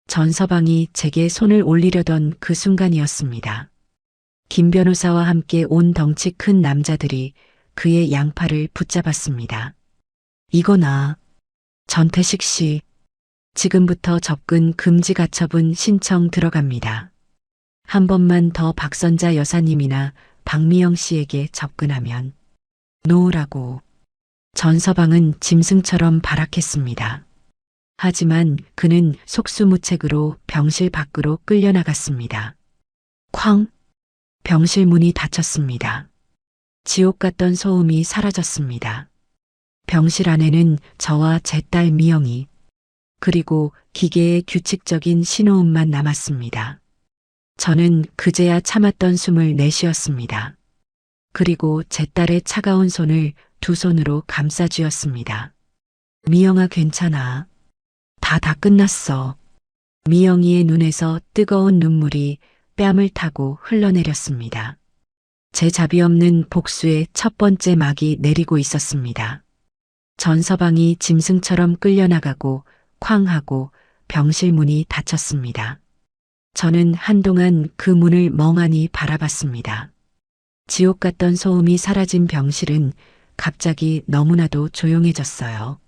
전서방이 제게 손을 올리려던 그 순간이었습니다. 김 변호사와 함께 온 덩치 큰 남자들이 그의 양팔을 붙잡았습니다. 이거나, 전태식 씨, 지금부터 접근 금지 가처분 신청 들어갑니다. 한 번만 더 박선자 여사님이나 박미영 씨에게 접근하면 놓으라고. 전서방은 짐승처럼 발악했습니다. 하지만 그는 속수무책으로 병실 밖으로 끌려나갔습니다. 쾅! 병실 문이 닫혔습니다. 지옥 같던 소음이 사라졌습니다. 병실 안에는 저와 제 딸 미영이 그리고 기계의 규칙적인 신호음만 남았습니다. 저는 그제야 참았던 숨을 내쉬었습니다. 그리고 제 딸의 차가운 손을 두 손으로 감싸 쥐었습니다. 미영아 괜찮아. 다 끝났어. 미영이의 눈에서 뜨거운 눈물이 뺨을 타고 흘러내렸습니다. 제 자비 없는 복수의 첫 번째 막이 내리고 있었습니다. 전서방이 짐승처럼 끌려나가고 쾅 하고 병실 문이 닫혔습니다. 저는 한동안 그 문을 멍하니 바라봤습니다. 지옥 같던 소음이 사라진 병실은 갑자기 너무나도 조용해졌어요.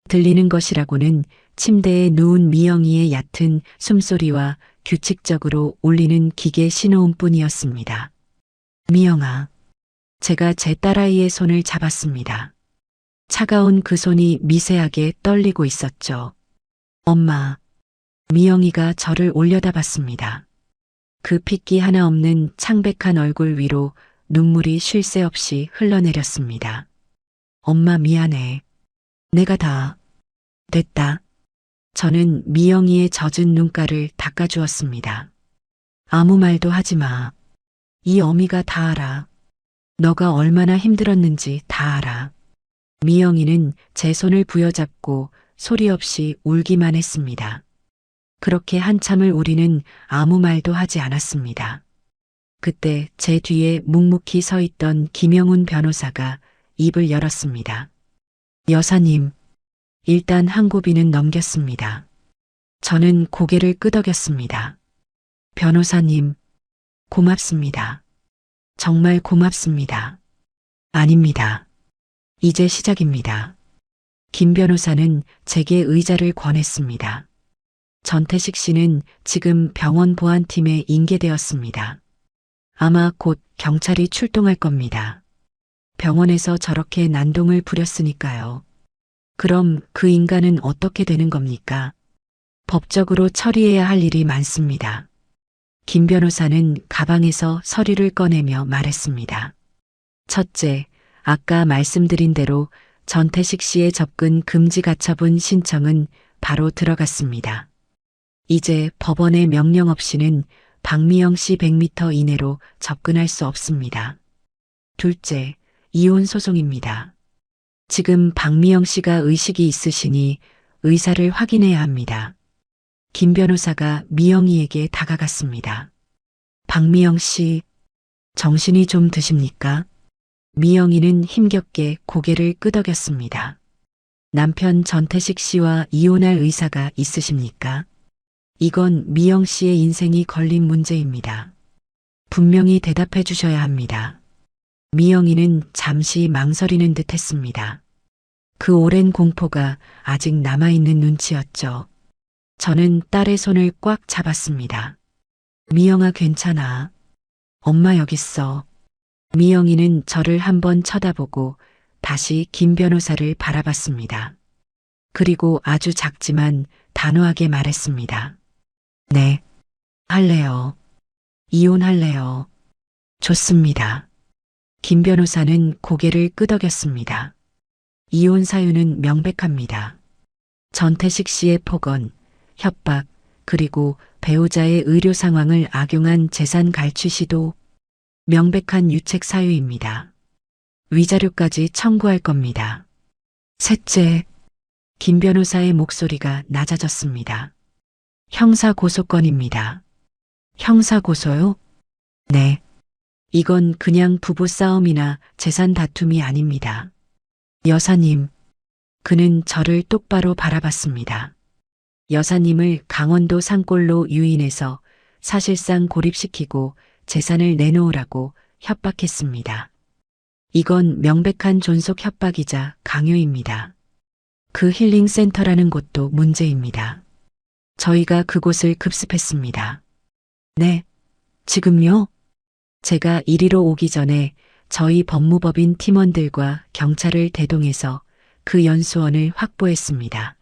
들리는 것이라고는 침대에 누운 미영이의 얕은 숨소리와 규칙적으로 울리는 기계 신호음뿐이었습니다. 미영아, 제가 제 딸아이의 손을 잡았습니다. 차가운 그 손이 미세하게 떨리고 있었죠. 엄마, 미영이가 저를 올려다봤습니다. 그 핏기 하나 없는 창백한 얼굴 위로 눈물이 쉴 새 없이 흘러내렸습니다. 엄마 미안해. 내가 다... 됐다. 저는 미영이의 젖은 눈가를 닦아주었습니다. 아무 말도 하지 마. 이 어미가 다 알아. 너가 얼마나 힘들었는지 다 알아. 미영이는 제 손을 부여잡고 소리 없이 울기만 했습니다. 그렇게 한참을 우리는 아무 말도 하지 않았습니다. 그때 제 뒤에 묵묵히 서 있던 김영훈 변호사가 입을 열었습니다. 여사님, 일단 한 고비는 넘겼습니다. 저는 고개를 끄덕였습니다. 변호사님, 고맙습니다. 정말 고맙습니다. 아닙니다. 이제 시작입니다. 김 변호사는 제게 의자를 권했습니다. 전태식 씨는 지금 병원 보안팀에 인계되었습니다. 아마 곧 경찰이 출동할 겁니다. 병원에서 저렇게 난동을 부렸으니까요. 그럼 그 인간은 어떻게 되는 겁니까? 법적으로 처리해야 할 일이 많습니다. 김 변호사는 가방에서 서류를 꺼내며 말했습니다. 첫째, 아까 말씀드린 대로 전태식 씨의 접근 금지 가처분 신청은 바로 들어갔습니다. 이제 법원의 명령 없이는 박미영 씨 100m 이내로 접근할 수 없습니다. 둘째, 이혼 소송입니다. 지금 박미영 씨가 의식이 있으시니 의사를 확인해야 합니다. 김 변호사가 미영이에게 다가갔습니다. 박미영 씨, 정신이 좀 드십니까? 미영이는 힘겹게 고개를 끄덕였습니다. 남편 전태식 씨와 이혼할 의사가 있으십니까? 이건 미영 씨의 인생이 걸린 문제입니다. 분명히 대답해 주셔야 합니다. 미영이는 잠시 망설이는 듯 했습니다. 그 오랜 공포가 아직 남아있는 눈치였죠. 저는 딸의 손을 꽉 잡았습니다. 미영아, 괜찮아. 엄마 여기 있어. 미영이는 저를 한번 쳐다보고 다시 김 변호사를 바라봤습니다. 그리고 아주 작지만 단호하게 말했습니다. 네, 할래요. 이혼할래요. 좋습니다. 김 변호사는 고개를 끄덕였습니다. 이혼 사유는 명백합니다. 전태식 씨의 폭언, 협박, 그리고 배우자의 의료 상황을 악용한 재산 갈취 시도, 명백한 유책 사유입니다. 위자료까지 청구할 겁니다. 셋째, 김 변호사의 목소리가 낮아졌습니다. 형사 고소건입니다. 형사 고소요? 네. 이건 그냥 부부 싸움이나 재산 다툼이 아닙니다. 여사님, 그는 저를 똑바로 바라봤습니다. 여사님을 강원도 산골로 유인해서 사실상 고립시키고 재산을 내놓으라고 협박했습니다. 이건 명백한 존속 협박이자 강요입니다. 그 힐링센터라는 곳도 문제입니다. 저희가 그곳을 급습했습니다. 네, 지금요? 제가 이리로 오기 전에 저희 법무법인 팀원들과 경찰을 대동해서 그 연수원을 확보했습니다.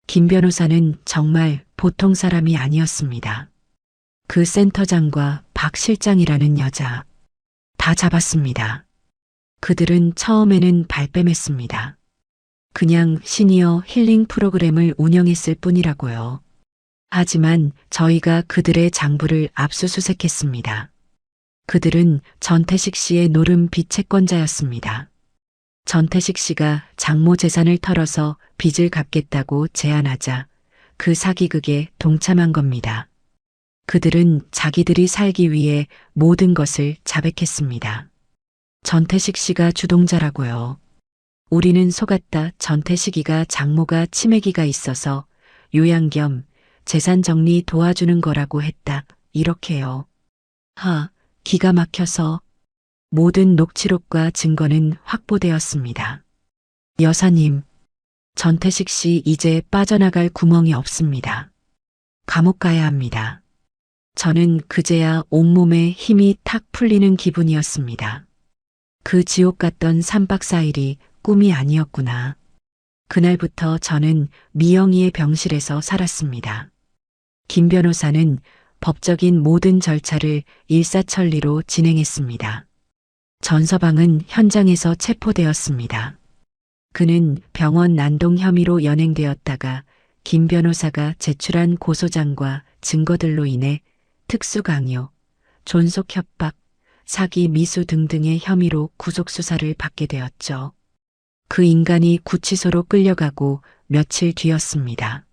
김 변호사는 정말 보통 사람이 아니었습니다. 그 센터장과 박 실장이라는 여자, 다 잡았습니다. 그들은 처음에는 발뺌했습니다. 그냥 시니어 힐링 프로그램을 운영했을 뿐이라고요. 하지만 저희가 그들의 장부를 압수수색했습니다. 그들은 전태식 씨의 노름 비채권자였습니다. 전태식 씨가 장모 재산을 털어서 빚을 갚겠다고 제안하자 그 사기극에 동참한 겁니다. 그들은 자기들이 살기 위해 모든 것을 자백했습니다. 전태식 씨가 주동자라고요. 우리는 속았다. 전태식이가 장모가 치매기가 있어서 요양 겸 재산 정리 도와주는 거라고 했다. 이렇게요. 기가 막혀서 모든 녹취록과 증거는 확보되었습니다. 여사님, 전태식 씨 이제 빠져나갈 구멍이 없습니다. 감옥 가야 합니다. 저는 그제야 온몸에 힘이 탁 풀리는 기분이었습니다. 그 지옥 같던 3박 4일이 꿈이 아니었구나. 그날부터 저는 미영이의 병실에서 살았습니다. 김 변호사는 법적인 모든 절차를 일사천리로 진행했습니다. 전서방은 현장에서 체포되었습니다. 그는 병원 난동 혐의로 연행되었다가 김 변호사가 제출한 고소장과 증거들로 인해 특수강요, 존속 협박, 사기 미수 등등의 혐의로 구속수사를 받게 되었죠. 그 인간이 구치소로 끌려가고 며칠 뒤였습니다.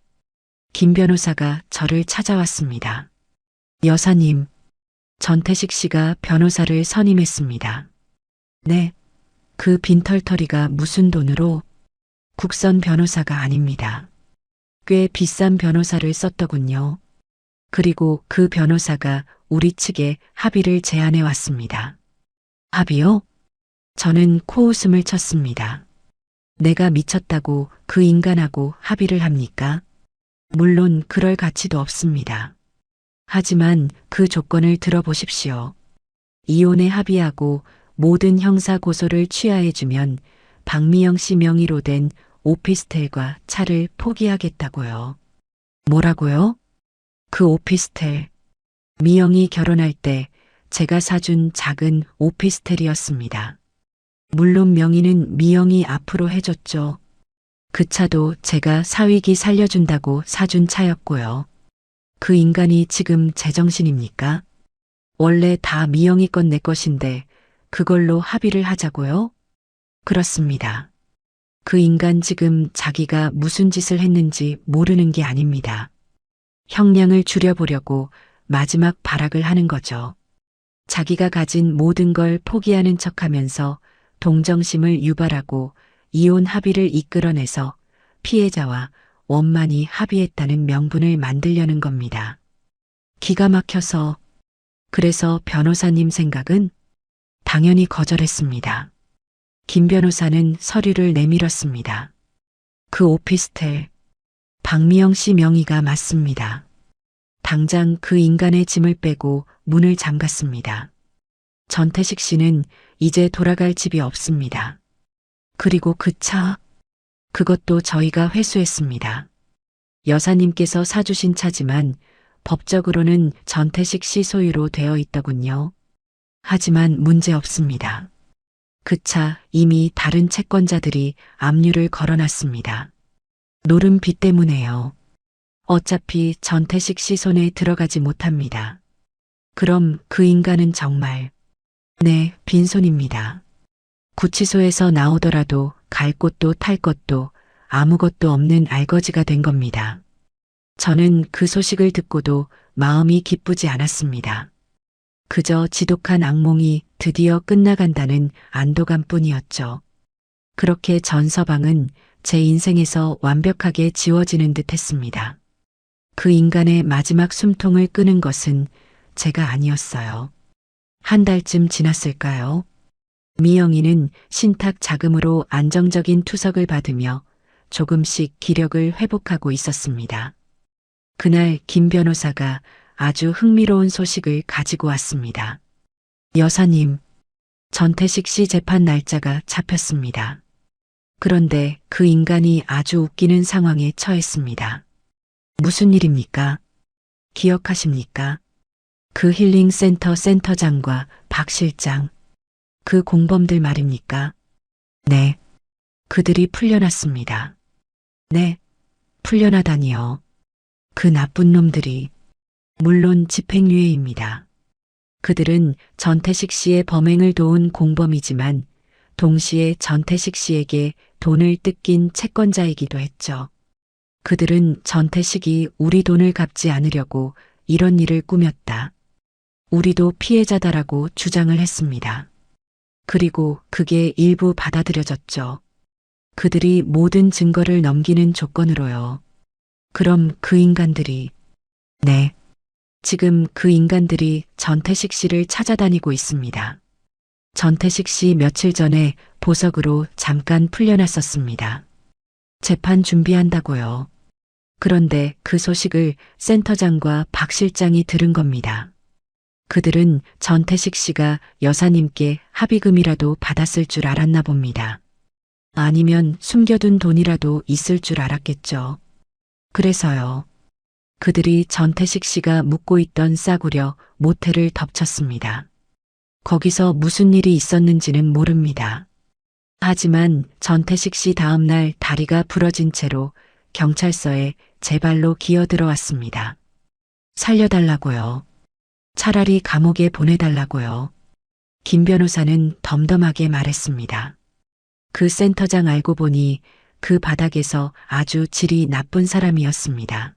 김 변호사가 저를 찾아왔습니다. 여사님, 전태식 씨가 변호사를 선임했습니다. 네, 그 빈털터리가 무슨 돈으로? 국선 변호사가 아닙니다. 꽤 비싼 변호사를 썼더군요. 그리고 그 변호사가 우리 측에 합의를 제안해 왔습니다. 합의요? 저는 코웃음을 쳤습니다. 내가 미쳤다고 그 인간하고 합의를 합니까? 물론 그럴 가치도 없습니다. 하지만 그 조건을 들어보십시오. 이혼에 합의하고 모든 형사 고소를 취하해주면 박미영 씨 명의로 된 오피스텔과 차를 포기하겠다고요. 뭐라고요? 그 오피스텔. 미영이 결혼할 때 제가 사준 작은 오피스텔이었습니다. 물론 명의는 미영이 앞으로 해줬죠. 그 차도 제가 사위기 살려준다고 사준 차였고요. 그 인간이 지금 제정신입니까? 원래 다 미영이 건 내 것인데 그걸로 합의를 하자고요? 그렇습니다. 그 인간 지금 자기가 무슨 짓을 했는지 모르는 게 아닙니다. 형량을 줄여보려고 마지막 발악을 하는 거죠. 자기가 가진 모든 걸 포기하는 척하면서 동정심을 유발하고 이혼 합의를 이끌어내서 피해자와 원만히 합의했다는 명분을 만들려는 겁니다. 기가 막혀서 그래서 변호사님 생각은? 당연히 거절했습니다. 김 변호사는 서류를 내밀었습니다. 그 오피스텔, 박미영 씨 명의가 맞습니다. 당장 그 인간의 짐을 빼고 문을 잠갔습니다. 전태식 씨는 이제 돌아갈 집이 없습니다. 그리고 그 차, 그것도 저희가 회수했습니다. 여사님께서 사주신 차지만 법적으로는 전태식 씨 소유로 되어 있더군요. 하지만 문제 없습니다. 그 차 이미 다른 채권자들이 압류를 걸어놨습니다. 노름비 때문에요. 어차피 전태식 씨 손에 들어가지 못합니다. 그럼 그 인간은 정말, 네, 빈손입니다. 구치소에서 나오더라도 갈 곳도 탈 것도 아무것도 없는 알거지가 된 겁니다. 저는 그 소식을 듣고도 마음이 기쁘지 않았습니다. 그저 지독한 악몽이 드디어 끝나간다는 안도감뿐이었죠. 그렇게 전 서방은 제 인생에서 완벽하게 지워지는 듯 했습니다. 그 인간의 마지막 숨통을 끄는 것은 제가 아니었어요. 한 달쯤 지났을까요? 미영이는 신탁 자금으로 안정적인 투석을 받으며 조금씩 기력을 회복하고 있었습니다. 그날 김 변호사가 아주 흥미로운 소식을 가지고 왔습니다. 여사님, 전태식 씨 재판 날짜가 잡혔습니다. 그런데 그 인간이 아주 웃기는 상황에 처했습니다. 무슨 일입니까? 기억하십니까? 그 힐링센터 센터장과 박 실장, 그 공범들 말입니까? 네, 그들이 풀려났습니다. 네, 풀려나다니요. 그 나쁜 놈들이, 물론 집행유예입니다. 그들은 전태식 씨의 범행을 도운 공범이지만 동시에 전태식 씨에게 돈을 뜯긴 채권자이기도 했죠. 그들은 전태식이 우리 돈을 갚지 않으려고 이런 일을 꾸몄다. 우리도 피해자다라고 주장을 했습니다. 그리고 그게 일부 받아들여졌죠. 그들이 모든 증거를 넘기는 조건으로요. 그럼 그 인간들이, 네, 지금 그 인간들이 전태식 씨를 찾아다니고 있습니다. 전태식 씨 며칠 전에 보석으로 잠깐 풀려났었습니다. 재판 준비한다고요. 그런데 그 소식을 센터장과 박 실장이 들은 겁니다. 그들은 전태식 씨가 여사님께 합의금이라도 받았을 줄 알았나 봅니다. 아니면 숨겨둔 돈이라도 있을 줄 알았겠죠. 그래서요. 그들이 전태식 씨가 묵고 있던 싸구려 모텔을 덮쳤습니다. 거기서 무슨 일이 있었는지는 모릅니다. 하지만 전태식 씨 다음날 다리가 부러진 채로 경찰서에 제 발로 기어들어왔습니다. 살려달라고요. 차라리 감옥에 보내달라고요. 김 변호사는 덤덤하게 말했습니다. 그 센터장 알고 보니 그 바닥에서 아주 질이 나쁜 사람이었습니다.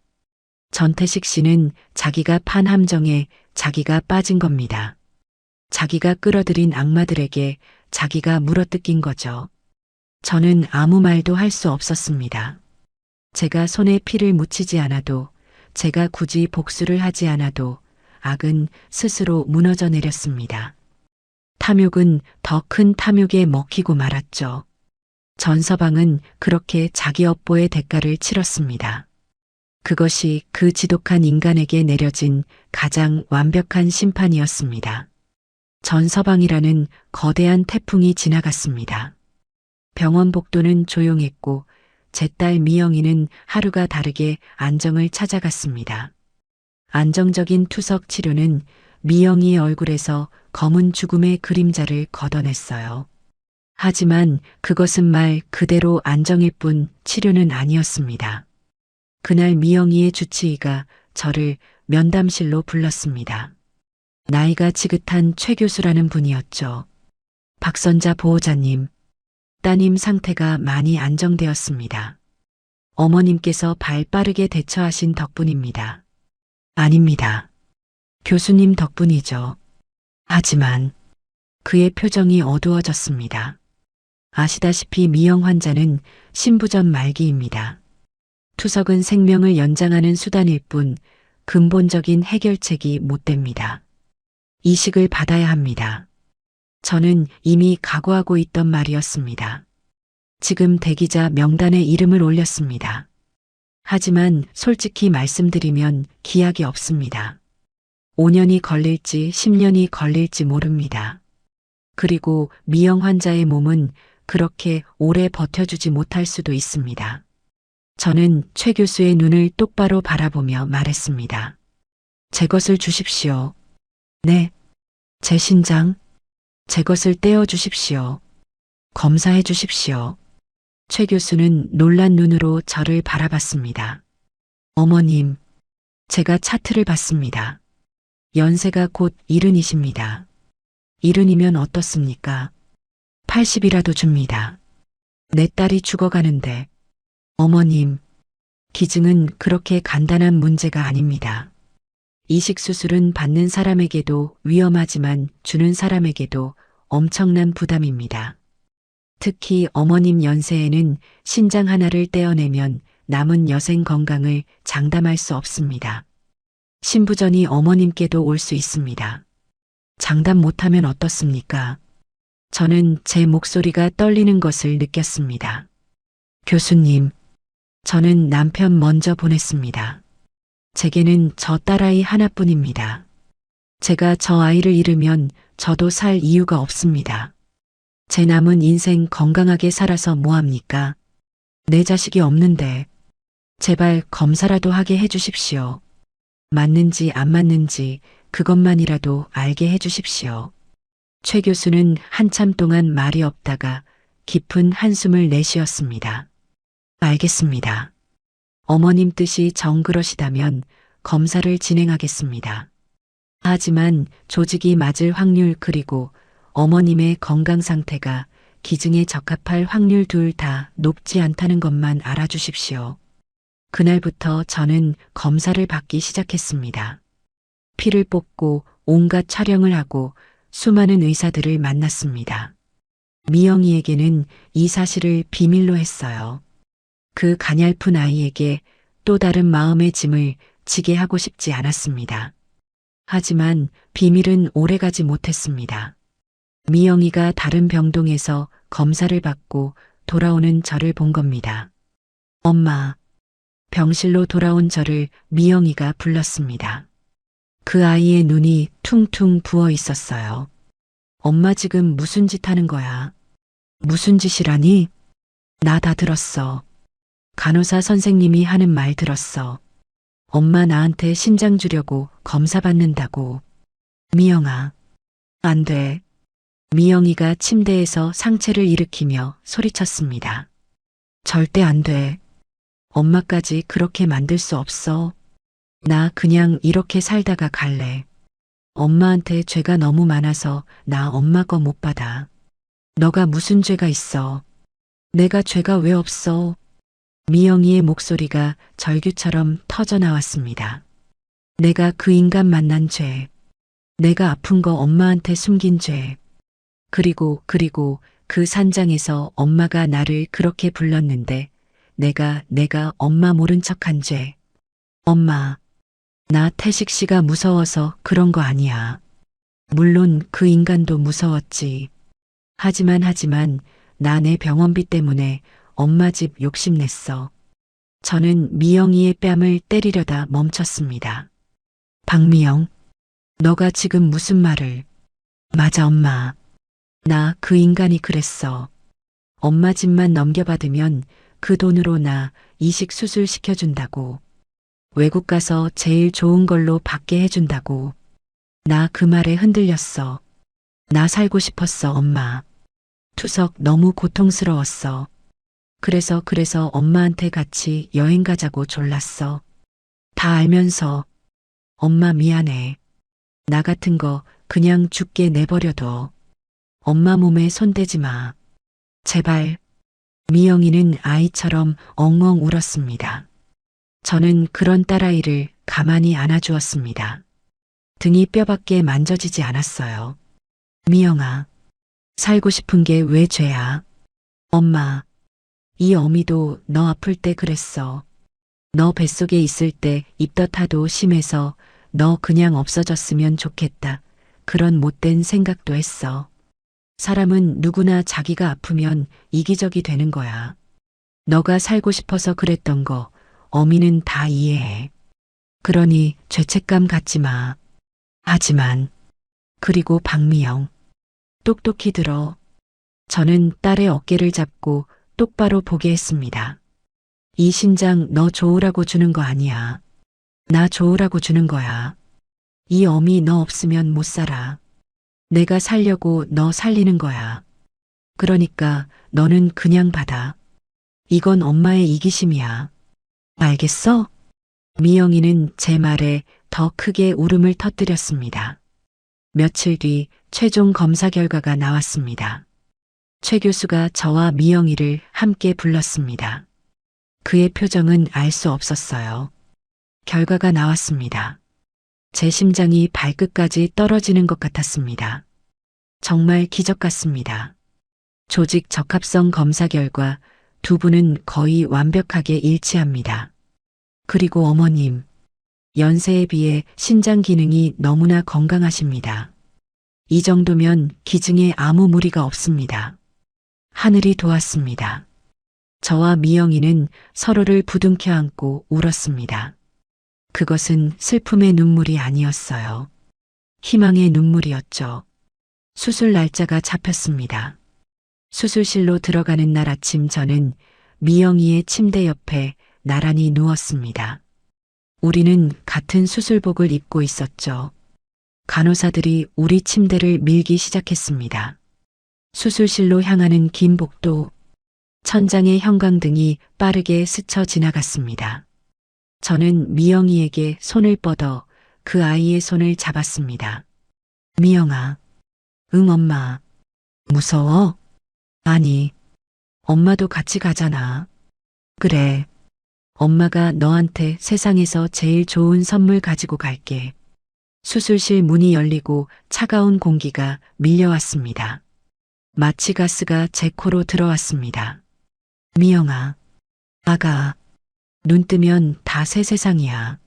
전태식 씨는 자기가 판 함정에 자기가 빠진 겁니다. 자기가 끌어들인 악마들에게 자기가 물어뜯긴 거죠. 저는 아무 말도 할 수 없었습니다. 제가 손에 피를 묻히지 않아도, 제가 굳이 복수를 하지 않아도 악은 스스로 무너져 내렸습니다. 탐욕은 더 큰 탐욕에 먹히고 말았죠. 전서방은 그렇게 자기 업보의 대가를 치렀습니다. 그것이 그 지독한 인간에게 내려진 가장 완벽한 심판이었습니다. 전서방이라는 거대한 태풍이 지나갔습니다. 병원 복도는 조용했고 제 딸 미영이는 하루가 다르게 안정을 찾아갔습니다. 안정적인 투석 치료는 미영이의 얼굴에서 검은 죽음의 그림자를 걷어냈어요. 하지만 그것은 말 그대로 안정일 뿐 치료는 아니었습니다. 그날 미영이의 주치의가 저를 면담실로 불렀습니다. 나이가 지긋한 최 교수라는 분이었죠. 박선자 보호자님, 따님 상태가 많이 안정되었습니다. 어머님께서 발 빠르게 대처하신 덕분입니다. 아닙니다. 교수님 덕분이죠. 하지만 그의 표정이 어두워졌습니다. 아시다시피 미영 환자는 신부전 말기입니다. 투석은 생명을 연장하는 수단일 뿐 근본적인 해결책이 못 됩니다. 이식을 받아야 합니다. 저는 이미 각오하고 있던 말이었습니다. 지금 대기자 명단에 이름을 올렸습니다. 하지만 솔직히 말씀드리면 기약이 없습니다. 5년이 걸릴지 10년이 걸릴지 모릅니다. 그리고 미영 환자의 몸은 그렇게 오래 버텨주지 못할 수도 있습니다. 저는 최 교수의 눈을 똑바로 바라보며 말했습니다. 제 것을 주십시오. 네, 제 신장, 제 것을 떼어 주십시오. 검사해 주십시오. 최 교수는 놀란 눈으로 저를 바라봤습니다. 어머님, 제가 차트를 봤습니다. 연세가 곧 70이십니다. 70이면 어떻습니까? 80이라도 줍니다. 내 딸이 죽어가는데. 어머님, 기증은 그렇게 간단한 문제가 아닙니다. 이식 수술은 받는 사람에게도 위험하지만 주는 사람에게도 엄청난 부담입니다. 특히 어머님 연세에는 신장 하나를 떼어내면 남은 여생 건강을 장담할 수 없습니다. 신부전이 어머님께도 올 수 있습니다. 장담 못하면 어떻습니까? 저는 제 목소리가 떨리는 것을 느꼈습니다. 교수님, 저는 남편 먼저 보냈습니다. 제게는 저 딸아이 하나뿐입니다. 제가 저 아이를 잃으면 저도 살 이유가 없습니다. 제 남은 인생 건강하게 살아서 뭐합니까? 내 자식이 없는데 제발 검사라도 하게 해주십시오. 맞는지 안 맞는지 그것만이라도 알게 해주십시오. 최 교수는 한참 동안 말이 없다가 깊은 한숨을 내쉬었습니다. 알겠습니다. 어머님 뜻이 정그러시다면 검사를 진행하겠습니다. 하지만 조직이 맞을 확률 그리고 어머님의 건강 상태가 기증에 적합할 확률 둘 다 높지 않다는 것만 알아주십시오. 그날부터 저는 검사를 받기 시작했습니다. 피를 뽑고 온갖 촬영을 하고 수많은 의사들을 만났습니다. 미영이에게는 이 사실을 비밀로 했어요. 그 가냘픈 아이에게 또 다른 마음의 짐을 지게 하고 싶지 않았습니다. 하지만 비밀은 오래가지 못했습니다. 미영이가 다른 병동에서 검사를 받고 돌아오는 저를 본 겁니다. 엄마, 병실로 돌아온 저를 미영이가 불렀습니다. 그 아이의 눈이 퉁퉁 부어 있었어요. 엄마 지금 무슨 짓 하는 거야? 무슨 짓이라니? 나 다 들었어. 간호사 선생님이 하는 말 들었어. 엄마 나한테 신장 주려고 검사 받는다고. 미영아, 안 돼. 미영이가 침대에서 상체를 일으키며 소리쳤습니다. 절대 안 돼. 엄마까지 그렇게 만들 수 없어. 나 그냥 이렇게 살다가 갈래. 엄마한테 죄가 너무 많아서 나 엄마 거 못 받아. 너가 무슨 죄가 있어? 내가 죄가 왜 없어? 미영이의 목소리가 절규처럼 터져 나왔습니다. 내가 그 인간 만난 죄. 내가 아픈 거 엄마한테 숨긴 죄. 그리고 그 산장에서 엄마가 나를 그렇게 불렀는데 내가 엄마 모른 척한 죄. 엄마, 나 태식 씨가 무서워서 그런 거 아니야. 물론 그 인간도 무서웠지. 하지만 나 내 병원비 때문에 엄마 집 욕심냈어. 저는 미영이의 뺨을 때리려다 멈췄습니다. 박미영, 너가 지금 무슨 말을. 맞아, 엄마. 나 그 인간이 그랬어. 엄마 집만 넘겨받으면 그 돈으로 나 이식 수술 시켜준다고. 외국 가서 제일 좋은 걸로 받게 해준다고. 나 그 말에 흔들렸어. 나 살고 싶었어, 엄마. 투석 너무 고통스러웠어. 그래서 엄마한테 같이 여행 가자고 졸랐어. 다 알면서. 엄마 미안해. 나 같은 거 그냥 죽게 내버려둬. 엄마 몸에 손대지 마. 제발. 미영이는 아이처럼 엉엉 울었습니다. 저는 그런 딸아이를 가만히 안아주었습니다. 등이 뼈밖에 만져지지 않았어요. 미영아, 살고 싶은 게 왜 죄야? 엄마, 이 어미도 너 아플 때 그랬어. 너 뱃속에 있을 때 입덧하도 심해서 너 그냥 없어졌으면 좋겠다. 그런 못된 생각도 했어. 사람은 누구나 자기가 아프면 이기적이 되는 거야. 너가 살고 싶어서 그랬던 거 어미는 다 이해해. 그러니 죄책감 갖지 마. 하지만 그리고 박미영, 똑똑히 들어. 저는 딸의 어깨를 잡고 똑바로 보게 했습니다. 이 신장 너 좋으라고 주는 거 아니야. 나 좋으라고 주는 거야. 이 어미 너 없으면 못 살아. 내가 살려고 너 살리는 거야. 그러니까 너는 그냥 받아. 이건 엄마의 이기심이야. 알겠어? 미영이는 제 말에 더 크게 울음을 터뜨렸습니다. 며칠 뒤 최종 검사 결과가 나왔습니다. 최 교수가 저와 미영이를 함께 불렀습니다. 그의 표정은 알 수 없었어요. 결과가 나왔습니다. 제 심장이 발끝까지 떨어지는 것 같았습니다. 정말 기적 같습니다. 조직 적합성 검사 결과 두 분은 거의 완벽하게 일치합니다. 그리고 어머님, 연세에 비해 신장 기능이 너무나 건강하십니다. 이 정도면 기증에 아무 무리가 없습니다. 하늘이 도왔습니다. 저와 미영이는 서로를 부둥켜 안고 울었습니다. 그것은 슬픔의 눈물이 아니었어요. 희망의 눈물이었죠. 수술 날짜가 잡혔습니다. 수술실로 들어가는 날 아침 저는 미영이의 침대 옆에 나란히 누웠습니다. 우리는 같은 수술복을 입고 있었죠. 간호사들이 우리 침대를 밀기 시작했습니다. 수술실로 향하는 긴 복도, 천장의 형광등이 빠르게 스쳐 지나갔습니다. 저는 미영이에게 손을 뻗어 그 아이의 손을 잡았습니다. 미영아, 응 엄마. 무서워? 아니, 엄마도 같이 가잖아. 그래. 엄마가 너한테 세상에서 제일 좋은 선물 가지고 갈게. 수술실 문이 열리고 차가운 공기가 밀려왔습니다. 마취 가스가 제 코로 들어왔습니다. 미영아, 아가, 눈 뜨면 다 새 세상이야.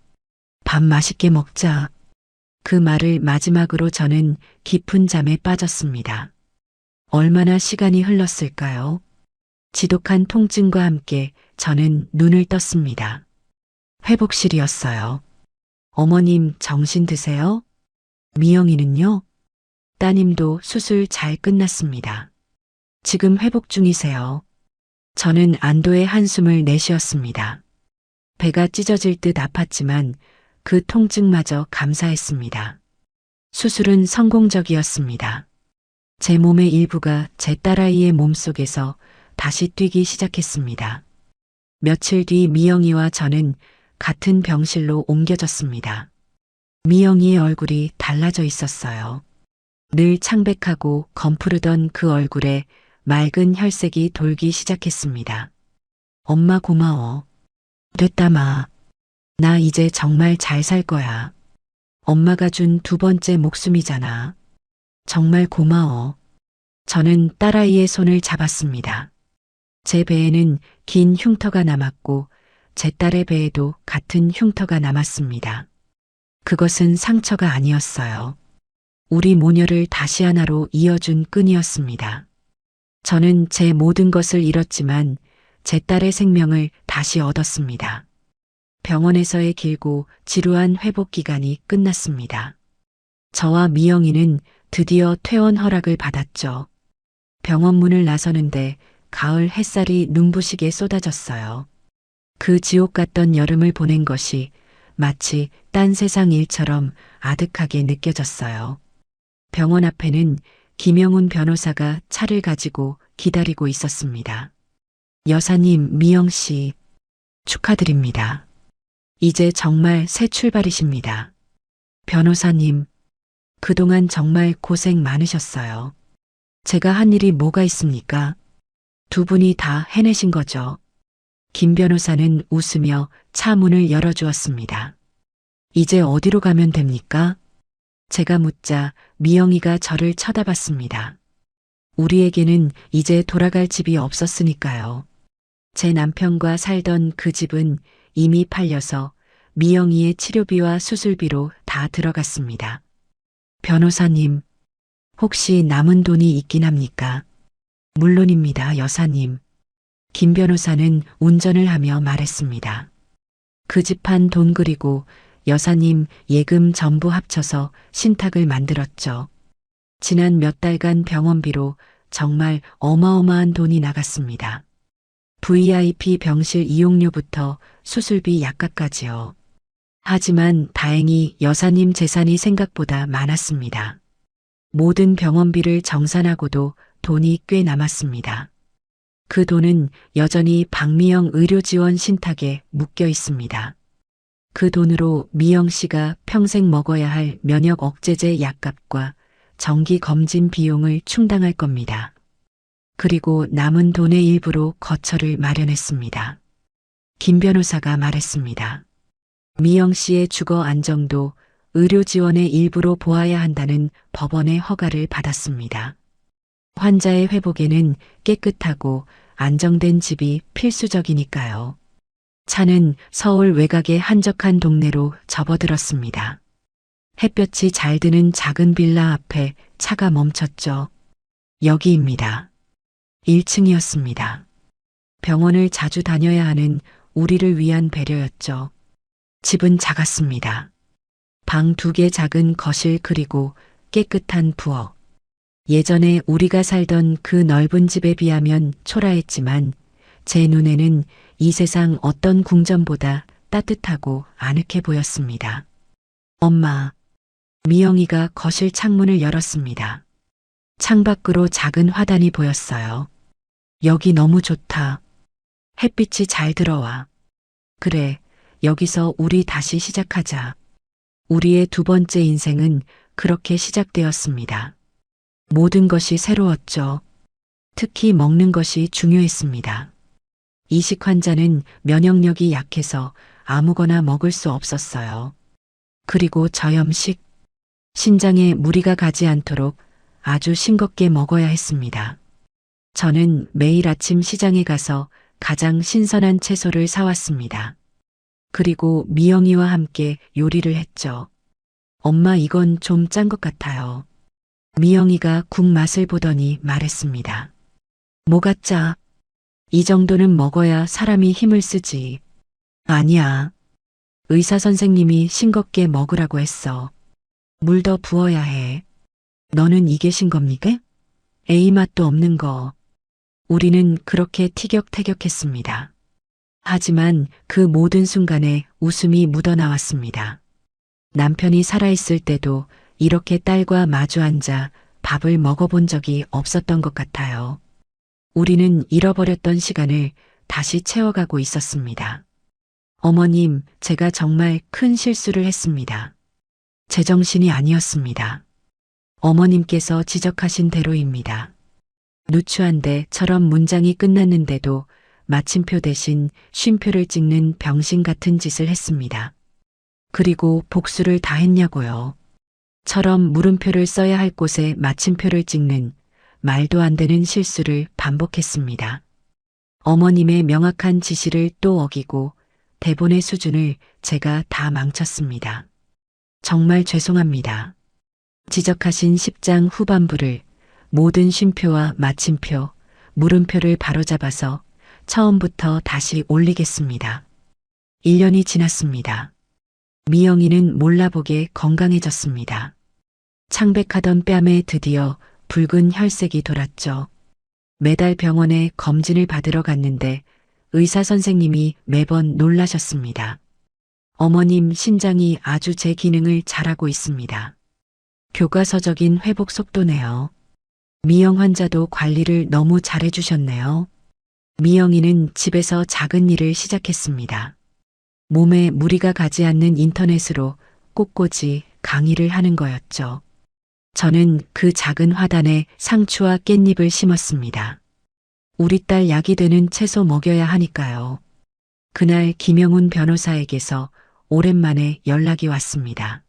밥 맛있게 먹자. 그 말을 마지막으로 저는 깊은 잠에 빠졌습니다. 얼마나 시간이 흘렀을까요? 지독한 통증과 함께 저는 눈을 떴습니다. 회복실이었어요. 어머님 정신 드세요? 미영이는요? 따님도 수술 잘 끝났습니다. 지금 회복 중이세요. 저는 안도의 한숨을 내쉬었습니다. 배가 찢어질 듯 아팠지만 그 통증마저 감사했습니다. 수술은 성공적이었습니다. 제 몸의 일부가 제 딸아이의 몸속에서 다시 뛰기 시작했습니다. 며칠 뒤 미영이와 저는 같은 병실로 옮겨졌습니다. 미영이의 얼굴이 달라져 있었어요. 늘 창백하고 검푸르던 그 얼굴에 맑은 혈색이 돌기 시작했습니다. 엄마 고마워. 됐다 마. 나 이제 정말 잘 살 거야. 엄마가 준 두 번째 목숨이잖아. 정말 고마워. 저는 딸아이의 손을 잡았습니다. 제 배에는 긴 흉터가 남았고 제 딸의 배에도 같은 흉터가 남았습니다. 그것은 상처가 아니었어요. 우리 모녀를 다시 하나로 이어준 끈이었습니다. 저는 제 모든 것을 잃었지만 제 딸의 생명을 다시 얻었습니다. 병원에서의 길고 지루한 회복 기간이 끝났습니다. 저와 미영이는 드디어 퇴원 허락을 받았죠. 병원 문을 나서는데 가을 햇살이 눈부시게 쏟아졌어요. 그 지옥 같던 여름을 보낸 것이 마치 딴 세상 일처럼 아득하게 느껴졌어요. 병원 앞에는 김영훈 변호사가 차를 가지고 기다리고 있었습니다. 여사님, 미영 씨, 축하드립니다. 이제 정말 새 출발이십니다. 변호사님, 그동안 정말 고생 많으셨어요. 제가 한 일이 뭐가 있습니까? 두 분이 다 해내신 거죠. 김 변호사는 웃으며 차 문을 열어주었습니다. 이제 어디로 가면 됩니까? 제가 묻자 미영이가 저를 쳐다봤습니다. 우리에게는 이제 돌아갈 집이 없었으니까요. 제 남편과 살던 그 집은 이미 팔려서 미영이의 치료비와 수술비로 다 들어갔습니다. 변호사님, 혹시 남은 돈이 있긴 합니까? 물론입니다, 여사님. 김 변호사는 운전을 하며 말했습니다. 그 집 한 돈 그리고 여사님 예금 전부 합쳐서 신탁을 만들었죠. 지난 몇 달간 병원비로 정말 어마어마한 돈이 나갔습니다. VIP 병실 이용료부터 수술비 약값까지요. 하지만 다행히 여사님 재산이 생각보다 많았습니다. 모든 병원비를 정산하고도 돈이 꽤 남았습니다. 그 돈은 여전히 박미영 의료지원 신탁에 묶여 있습니다. 그 돈으로 미영 씨가 평생 먹어야 할 면역 억제제 약값과 정기 검진 비용을 충당할 겁니다. 그리고 남은 돈의 일부로 거처를 마련했습니다. 김 변호사가 말했습니다. 미영 씨의 주거 안정도 의료 지원의 일부로 보아야 한다는 법원의 허가를 받았습니다. 환자의 회복에는 깨끗하고 안정된 집이 필수적이니까요. 차는 서울 외곽의 한적한 동네로 접어들었습니다. 햇볕이 잘 드는 작은 빌라 앞에 차가 멈췄죠. 여기입니다. 1층이었습니다. 병원을 자주 다녀야 하는 우리를 위한 배려였죠. 집은 작았습니다. 방 2개 작은 거실 그리고 깨끗한 부엌. 예전에 우리가 살던 그 넓은 집에 비하면 초라했지만 제 눈에는 이 세상 어떤 궁전보다 따뜻하고 아늑해 보였습니다. 엄마, 미영이가 거실 창문을 열었습니다. 창밖으로 작은 화단이 보였어요. 여기 너무 좋다. 햇빛이 잘 들어와. 그래, 여기서 우리 다시 시작하자. 우리의 두 번째 인생은 그렇게 시작되었습니다. 모든 것이 새로웠죠. 특히 먹는 것이 중요했습니다. 이식 환자는 면역력이 약해서 아무거나 먹을 수 없었어요. 그리고 저염식, 신장에 무리가 가지 않도록 아주 싱겁게 먹어야 했습니다. 저는 매일 아침 시장에 가서 가장 신선한 채소를 사왔습니다. 그리고 미영이와 함께 요리를 했죠. 엄마, 이건 좀 짠 것 같아요. 미영이가 국 맛을 보더니 말했습니다. 뭐가 짜? 이 정도는 먹어야 사람이 힘을 쓰지. 아니야. 의사 선생님이 싱겁게 먹으라고 했어. 물 더 부어야 해. 너는 이게 싱겁니까? 에이, 맛도 없는 거. 우리는 그렇게 티격태격했습니다. 하지만 그 모든 순간에 웃음이 묻어나왔습니다. 남편이 살아있을 때도 이렇게 딸과 마주 앉아 밥을 먹어본 적이 없었던 것 같아요. 우리는 잃어버렸던 시간을 다시 채워가고 있었습니다. 어머님, 제가 정말 큰 실수를 했습니다. 제정신이 아니었습니다. 어머님께서 지적하신 대로입니다. 누추한데처럼 문장이 끝났는데도 마침표 대신 쉼표를 찍는 병신 같은 짓을 했습니다. 그리고 복수를 다 했냐고요. 처럼 물음표를 써야 할 곳에 마침표를 찍는 말도 안 되는 실수를 반복했습니다. 어머님의 명확한 지시를 또 어기고 대본의 수준을 제가 다 망쳤습니다. 정말 죄송합니다. 지적하신 10장 후반부를 모든 쉼표와 마침표, 물음표를 바로잡아서 처음부터 다시 올리겠습니다. 1년이 지났습니다. 미영이는 몰라보게 건강해졌습니다. 창백하던 뺨에 드디어 붉은 혈색이 돌았죠. 매달 병원에 검진을 받으러 갔는데 의사 선생님이 매번 놀라셨습니다. 어머님 신장이 아주 제 기능을 잘하고 있습니다. 교과서적인 회복 속도네요. 미영 환자도 관리를 너무 잘해주셨네요. 미영이는 집에서 작은 일을 시작했습니다. 몸에 무리가 가지 않는 인터넷으로 꽃꽂이 강의를 하는 거였죠. 저는 그 작은 화단에 상추와 깻잎을 심었습니다. 우리 딸 약이 되는 채소 먹여야 하니까요. 그날 김영훈 변호사에게서 오랜만에 연락이 왔습니다.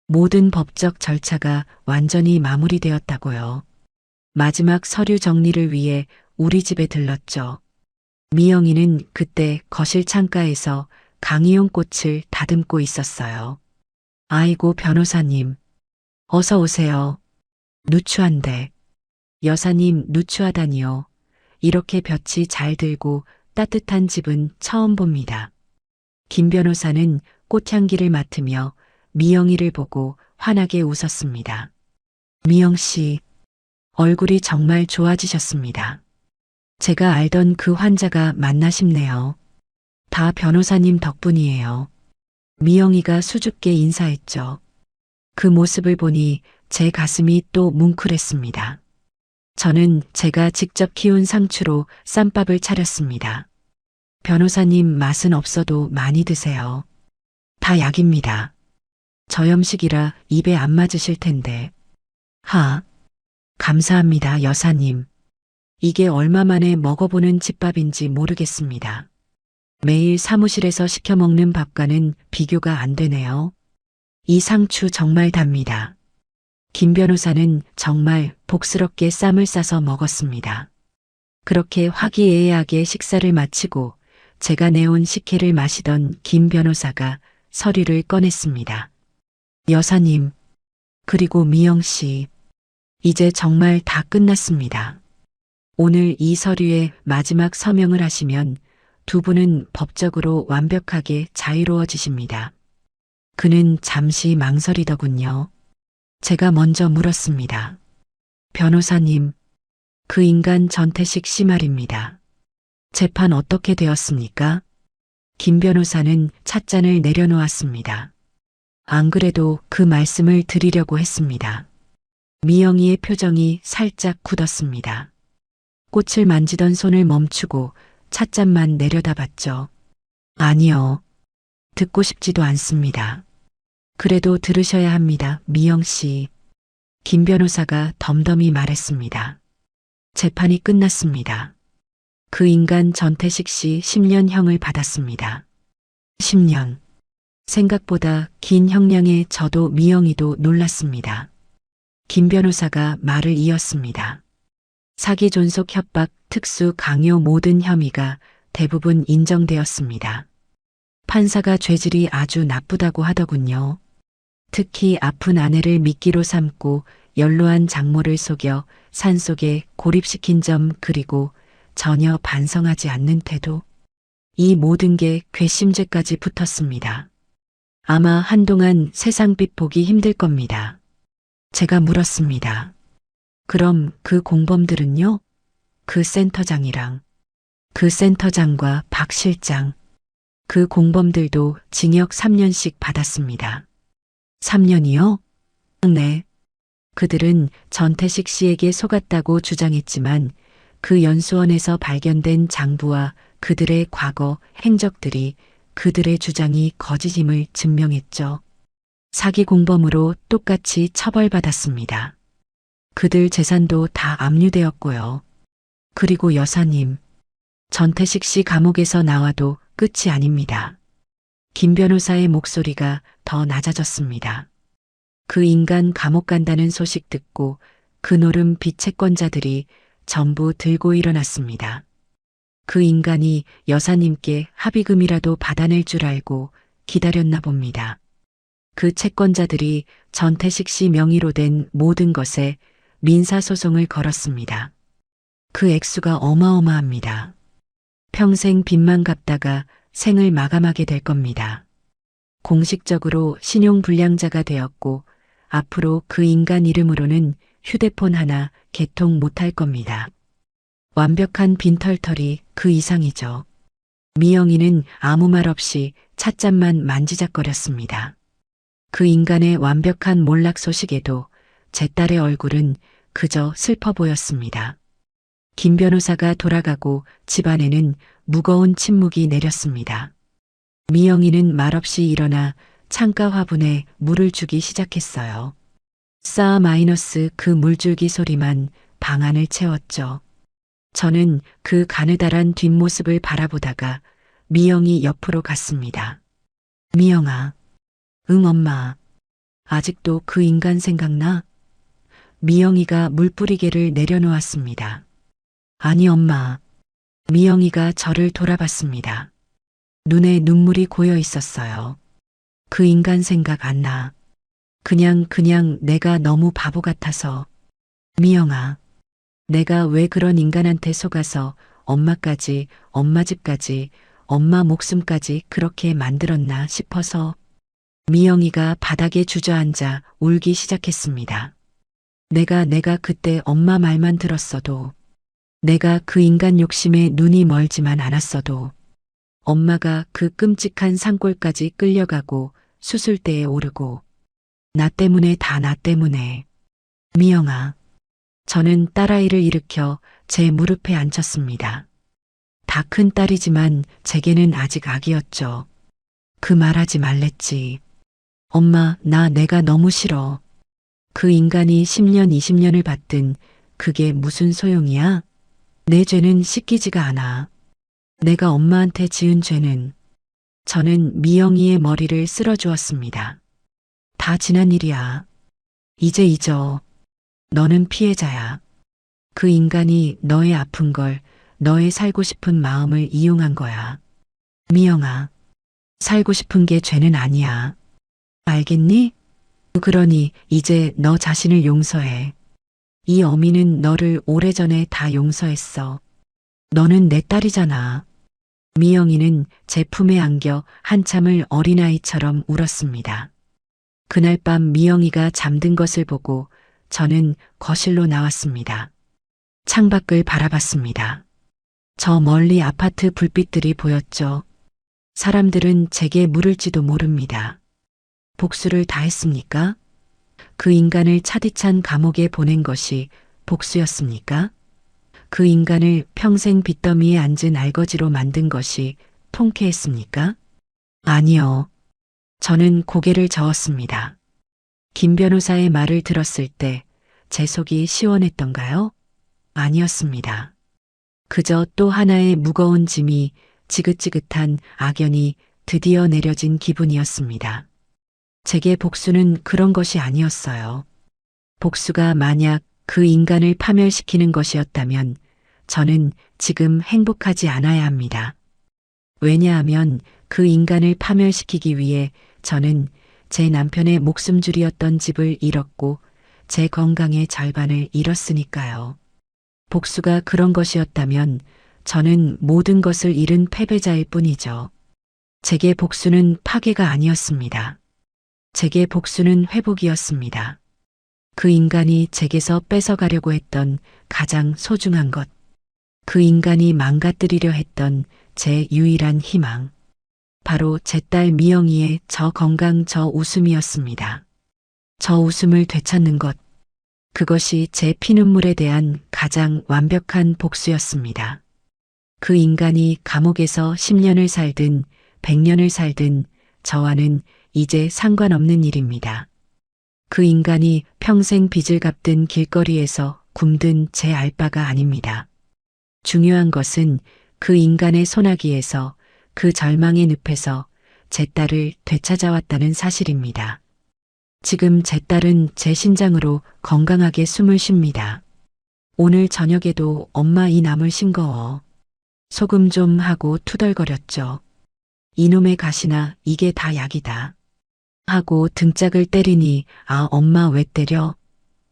모든 법적 절차가 완전히 마무리되었다고요. 마지막 서류 정리를 위해 우리 집에 들렀죠. 미영이는 그때 거실 창가에서 강의용 꽃을 다듬고 있었어요. 아이고 변호사님, 어서 오세요. 누추한데. 여사님 누추하다니요. 이렇게 볕이 잘 들고 따뜻한 집은 처음 봅니다. 김 변호사는 꽃향기를 맡으며 미영이를 보고 환하게 웃었습니다. 미영 씨, 얼굴이 정말 좋아지셨습니다. 제가 알던 그 환자가 맞나 싶네요. 다 변호사님 덕분이에요. 미영이가 수줍게 인사했죠. 그 모습을 보니 제 가슴이 또 뭉클했습니다. 저는 제가 직접 키운 상추로 쌈밥을 차렸습니다. 변호사님 맛은 없어도 많이 드세요. 다 약입니다. 저염식이라 입에 안 맞으실 텐데. 감사합니다, 여사님. 이게 얼마 만에 먹어보는 집밥인지 모르겠습니다. 매일 사무실에서 시켜 먹는 밥과는 비교가 안 되네요. 이 상추 정말 답니다. 김 변호사는 정말 복스럽게 쌈을 싸서 먹었습니다. 그렇게 화기애애하게 식사를 마치고 제가 내온 식혜를 마시던 김 변호사가 서류를 꺼냈습니다. 여사님, 그리고 미영 씨, 이제 정말 다 끝났습니다. 오늘 이 서류에 마지막 서명을 하시면 두 분은 법적으로 완벽하게 자유로워지십니다. 그는 잠시 망설이더군요. 제가 먼저 물었습니다. 변호사님, 그 인간 전태식 씨 말입니다. 재판 어떻게 되었습니까? 김 변호사는 찻잔을 내려놓았습니다. 안 그래도 그 말씀을 드리려고 했습니다. 미영이의 표정이 살짝 굳었습니다. 꽃을 만지던 손을 멈추고 찻잔만 내려다봤죠. 아니요. 듣고 싶지도 않습니다. 그래도 들으셔야 합니다, 미영 씨. 김 변호사가 덤덤히 말했습니다. 재판이 끝났습니다. 그 인간 전태식 씨 10년형을 받았습니다. 10년. 생각보다 긴 형량에 저도 미영이도 놀랐습니다. 김 변호사가 말을 이었습니다. 사기 존속 협박 특수 강요 모든 혐의가 대부분 인정되었습니다. 판사가 죄질이 아주 나쁘다고 하더군요. 특히 아픈 아내를 미끼로 삼고 연로한 장모를 속여 산속에 고립시킨 점 그리고 전혀 반성하지 않는 태도. 이 모든 게 괘씸죄까지 붙었습니다. 아마 한동안 세상빛 보기 힘들 겁니다. 제가 물었습니다. 그럼 그 공범들은요? 그 센터장이랑 그 센터장과 박 실장, 그 공범들도 징역 3년씩 받았습니다. 3년이요? 네. 그들은 전태식 씨에게 속았다고 주장했지만 그 연수원에서 발견된 장부와 그들의 과거 행적들이 그들의 주장이 거짓임을 증명했죠. 사기 공범으로 똑같이 처벌받았습니다. 그들 재산도 다 압류되었고요. 그리고 여사님, 전태식 씨 감옥에서 나와도 끝이 아닙니다. 김 변호사의 목소리가 더 낮아졌습니다. 그 인간 감옥 간다는 소식 듣고 그 노름 비채권자들이 전부 들고 일어났습니다. 그 인간이 여사님께 합의금이라도 받아낼 줄 알고 기다렸나 봅니다. 그 채권자들이 전태식 씨 명의로 된 모든 것에 민사소송을 걸었습니다. 그 액수가 어마어마합니다. 평생 빚만 갚다가 생을 마감하게 될 겁니다. 공식적으로 신용불량자가 되었고 앞으로 그 인간 이름으로는 휴대폰 하나 개통 못할 겁니다. 완벽한 빈털털이 그 이상이죠. 미영이는 아무 말 없이 찻잔만 만지작거렸습니다. 그 인간의 완벽한 몰락 소식에도 제 딸의 얼굴은 그저 슬퍼 보였습니다. 김 변호사가 돌아가고 집안에는 무거운 침묵이 내렸습니다. 미영이는 말없이 일어나 창가 화분에 물을 주기 시작했어요. 싸 마이너스 그 물줄기 소리만 방 안을 채웠죠. 저는 그 가느다란 뒷모습을 바라보다가 미영이 옆으로 갔습니다. 미영아. 응, 엄마. 아직도 그 인간 생각나? 미영이가 물뿌리개를 내려놓았습니다. 아니, 엄마. 미영이가 저를 돌아봤습니다. 눈에 눈물이 고여 있었어요. 그 인간 생각 안 나. 그냥 내가 너무 바보 같아서. 미영아. 내가 왜 그런 인간한테 속아서 엄마까지, 엄마 집까지, 엄마 목숨까지 그렇게 만들었나 싶어서. 미영이가 바닥에 주저앉아 울기 시작했습니다. 내가 그때 엄마 말만 들었어도, 내가 그 인간 욕심에 눈이 멀지만 않았어도, 엄마가 그 끔찍한 산골까지 끌려가고 수술대에 오르고, 나 때문에 다 나 때문에. 미영아. 저는 딸아이를 일으켜 제 무릎에 앉혔습니다. 다 큰 딸이지만 제게는 아직 아기였죠. 그 말하지 말랬지. 엄마, 내가 너무 싫어. 그 인간이 10년, 20년을 받든 그게 무슨 소용이야? 내 죄는 씻기지가 않아. 내가 엄마한테 지은 죄는. 저는 미영이의 머리를 쓸어주었습니다. 다 지난 일이야. 이제 잊어. 너는 피해자야. 그 인간이 너의 아픈 걸, 너의 살고 싶은 마음을 이용한 거야. 미영아, 살고 싶은 게 죄는 아니야. 알겠니? 그러니 이제 너 자신을 용서해. 이 어미는 너를 오래전에 다 용서했어. 너는 내 딸이잖아. 미영이는 제 품에 안겨 한참을 어린아이처럼 울었습니다. 그날 밤 미영이가 잠든 것을 보고 저는 거실로 나왔습니다. 창밖을 바라봤습니다. 저 멀리 아파트 불빛들이 보였죠. 사람들은 제게 물을지도 모릅니다. 복수를 다 했습니까? 그 인간을 차디찬 감옥에 보낸 것이 복수였습니까? 그 인간을 평생 빚더미에 앉은 알거지로 만든 것이 통쾌했습니까? 아니요. 저는 고개를 저었습니다. 김 변호사의 말을 들었을 때 제 속이 시원했던가요? 아니었습니다. 그저 또 하나의 무거운 짐이 지긋지긋한 악연이 드디어 내려진 기분이었습니다. 제게 복수는 그런 것이 아니었어요. 복수가 만약 그 인간을 파멸시키는 것이었다면 저는 지금 행복하지 않아야 합니다. 왜냐하면 그 인간을 파멸시키기 위해 저는 제 남편의 목숨줄이었던 집을 잃었고 제 건강의 절반을 잃었으니까요. 복수가 그런 것이었다면 저는 모든 것을 잃은 패배자일 뿐이죠. 제게 복수는 파괴가 아니었습니다. 제게 복수는 회복이었습니다. 그 인간이 제게서 뺏어가려고 했던 가장 소중한 것. 그 인간이 망가뜨리려 했던 제 유일한 희망. 바로 제 딸 미영이의 저 건강 저 웃음이었습니다. 저 웃음을 되찾는 것. 그것이 제 피눈물에 대한 가장 완벽한 복수였습니다. 그 인간이 감옥에서 10년을 살든 100년을 살든 저와는 이제 상관없는 일입니다. 그 인간이 평생 빚을 갚든 길거리에서 굶든 제 알 바가 아닙니다. 중요한 것은 그 인간의 소나기에서 그 절망의 늪에서 제 딸을 되찾아왔다는 사실입니다. 지금 제 딸은 제 심장으로 건강하게 숨을 쉽니다. 오늘 저녁에도 엄마 이 나물 싱거워. 소금 좀 하고 투덜거렸죠. 이놈의 가시나 이게 다 약이다. 하고 등짝을 때리니 아 엄마 왜 때려?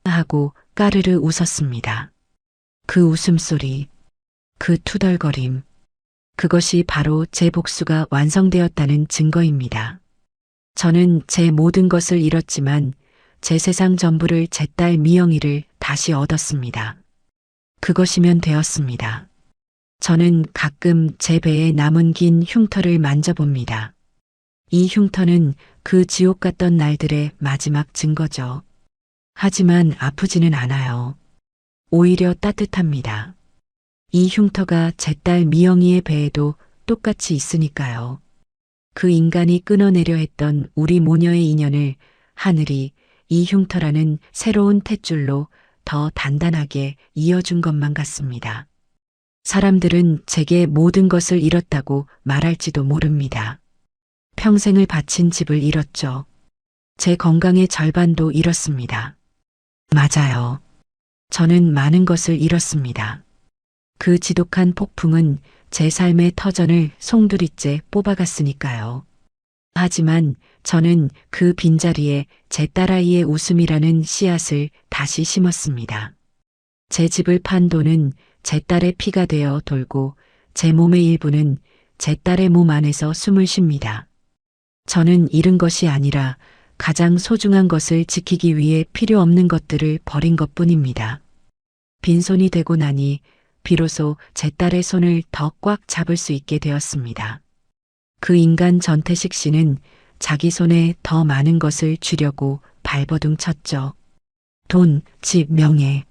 하고 까르르 웃었습니다. 그 웃음소리, 그 투덜거림, 그것이 바로 제 복수가 완성되었다는 증거입니다. 저는 제 모든 것을 잃었지만 제 세상 전부를 제 딸 미영이를 다시 얻었습니다. 그것이면 되었습니다. 저는 가끔 제 배에 남은 긴 흉터를 만져봅니다. 이 흉터는 그 지옥 같던 날들의 마지막 증거죠. 하지만 아프지는 않아요. 오히려 따뜻합니다. 이 흉터가 제 딸 미영이의 배에도 똑같이 있으니까요. 그 인간이 끊어내려 했던 우리 모녀의 인연을 하늘이 이 흉터라는 새로운 탯줄로 더 단단하게 이어준 것만 같습니다. 사람들은 제게 모든 것을 잃었다고 말할지도 모릅니다. 평생을 바친 집을 잃었죠. 제 건강의 절반도 잃었습니다. 맞아요. 저는 많은 것을 잃었습니다. 그 지독한 폭풍은 제 삶의 터전을 송두리째 뽑아갔으니까요. 하지만 저는 그 빈자리에 제 딸아이의 웃음이라는 씨앗을 다시 심었습니다. 제 집을 판 돈은 제 딸의 피가 되어 돌고 제 몸의 일부는 제 딸의 몸 안에서 숨을 쉽니다. 저는 잃은 것이 아니라 가장 소중한 것을 지키기 위해 필요 없는 것들을 버린 것뿐입니다. 빈손이 되고 나니 비로소 제 딸의 손을 더 꽉 잡을 수 있게 되었습니다. 그 인간 전태식 씨는 자기 손에 더 많은 것을 쥐려고 발버둥 쳤죠. 돈, 집, 명예.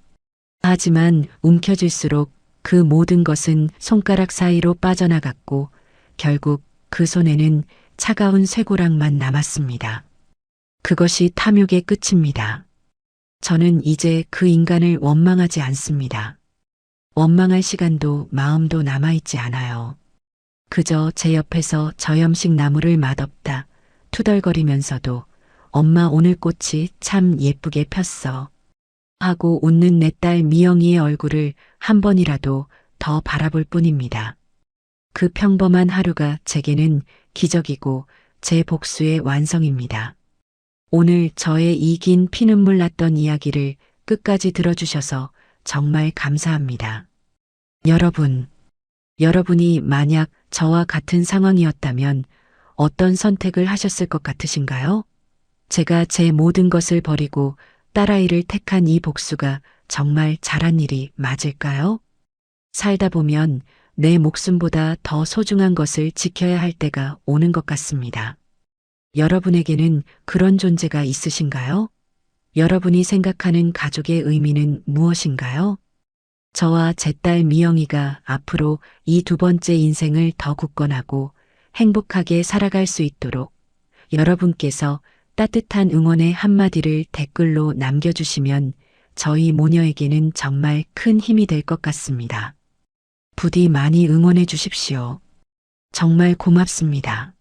하지만 움켜쥘수록 그 모든 것은 손가락 사이로 빠져나갔고 결국 그 손에는 차가운 쇠고랑만 남았습니다. 그것이 탐욕의 끝입니다. 저는 이제 그 인간을 원망하지 않습니다. 원망할 시간도 마음도 남아있지 않아요. 그저 제 옆에서 저염식 나무를 맛없다 투덜거리면서도 엄마 오늘 꽃이 참 예쁘게 폈어 하고 웃는 내 딸 미영이의 얼굴을 한 번이라도 더 바라볼 뿐입니다. 그 평범한 하루가 제게는 기적이고 제 복수의 완성입니다. 오늘 저의 이 긴 피눈물 났던 이야기를 끝까지 들어주셔서 정말 감사합니다. 여러분이 만약 저와 같은 상황이었다면 어떤 선택을 하셨을 것 같으신가요? 제가 제 모든 것을 버리고 딸아이를 택한 이 복수가 정말 잘한 일이 맞을까요? 살다 보면 내 목숨보다 더 소중한 것을 지켜야 할 때가 오는 것 같습니다. 여러분에게는 그런 존재가 있으신가요? 여러분이 생각하는 가족의 의미는 무엇인가요? 저와 제 딸 미영이가 앞으로 이 두 번째 인생을 더 굳건하고 행복하게 살아갈 수 있도록 여러분께서 따뜻한 응원의 한마디를 댓글로 남겨주시면 저희 모녀에게는 정말 큰 힘이 될 것 같습니다. 부디 많이 응원해 주십시오. 정말 고맙습니다.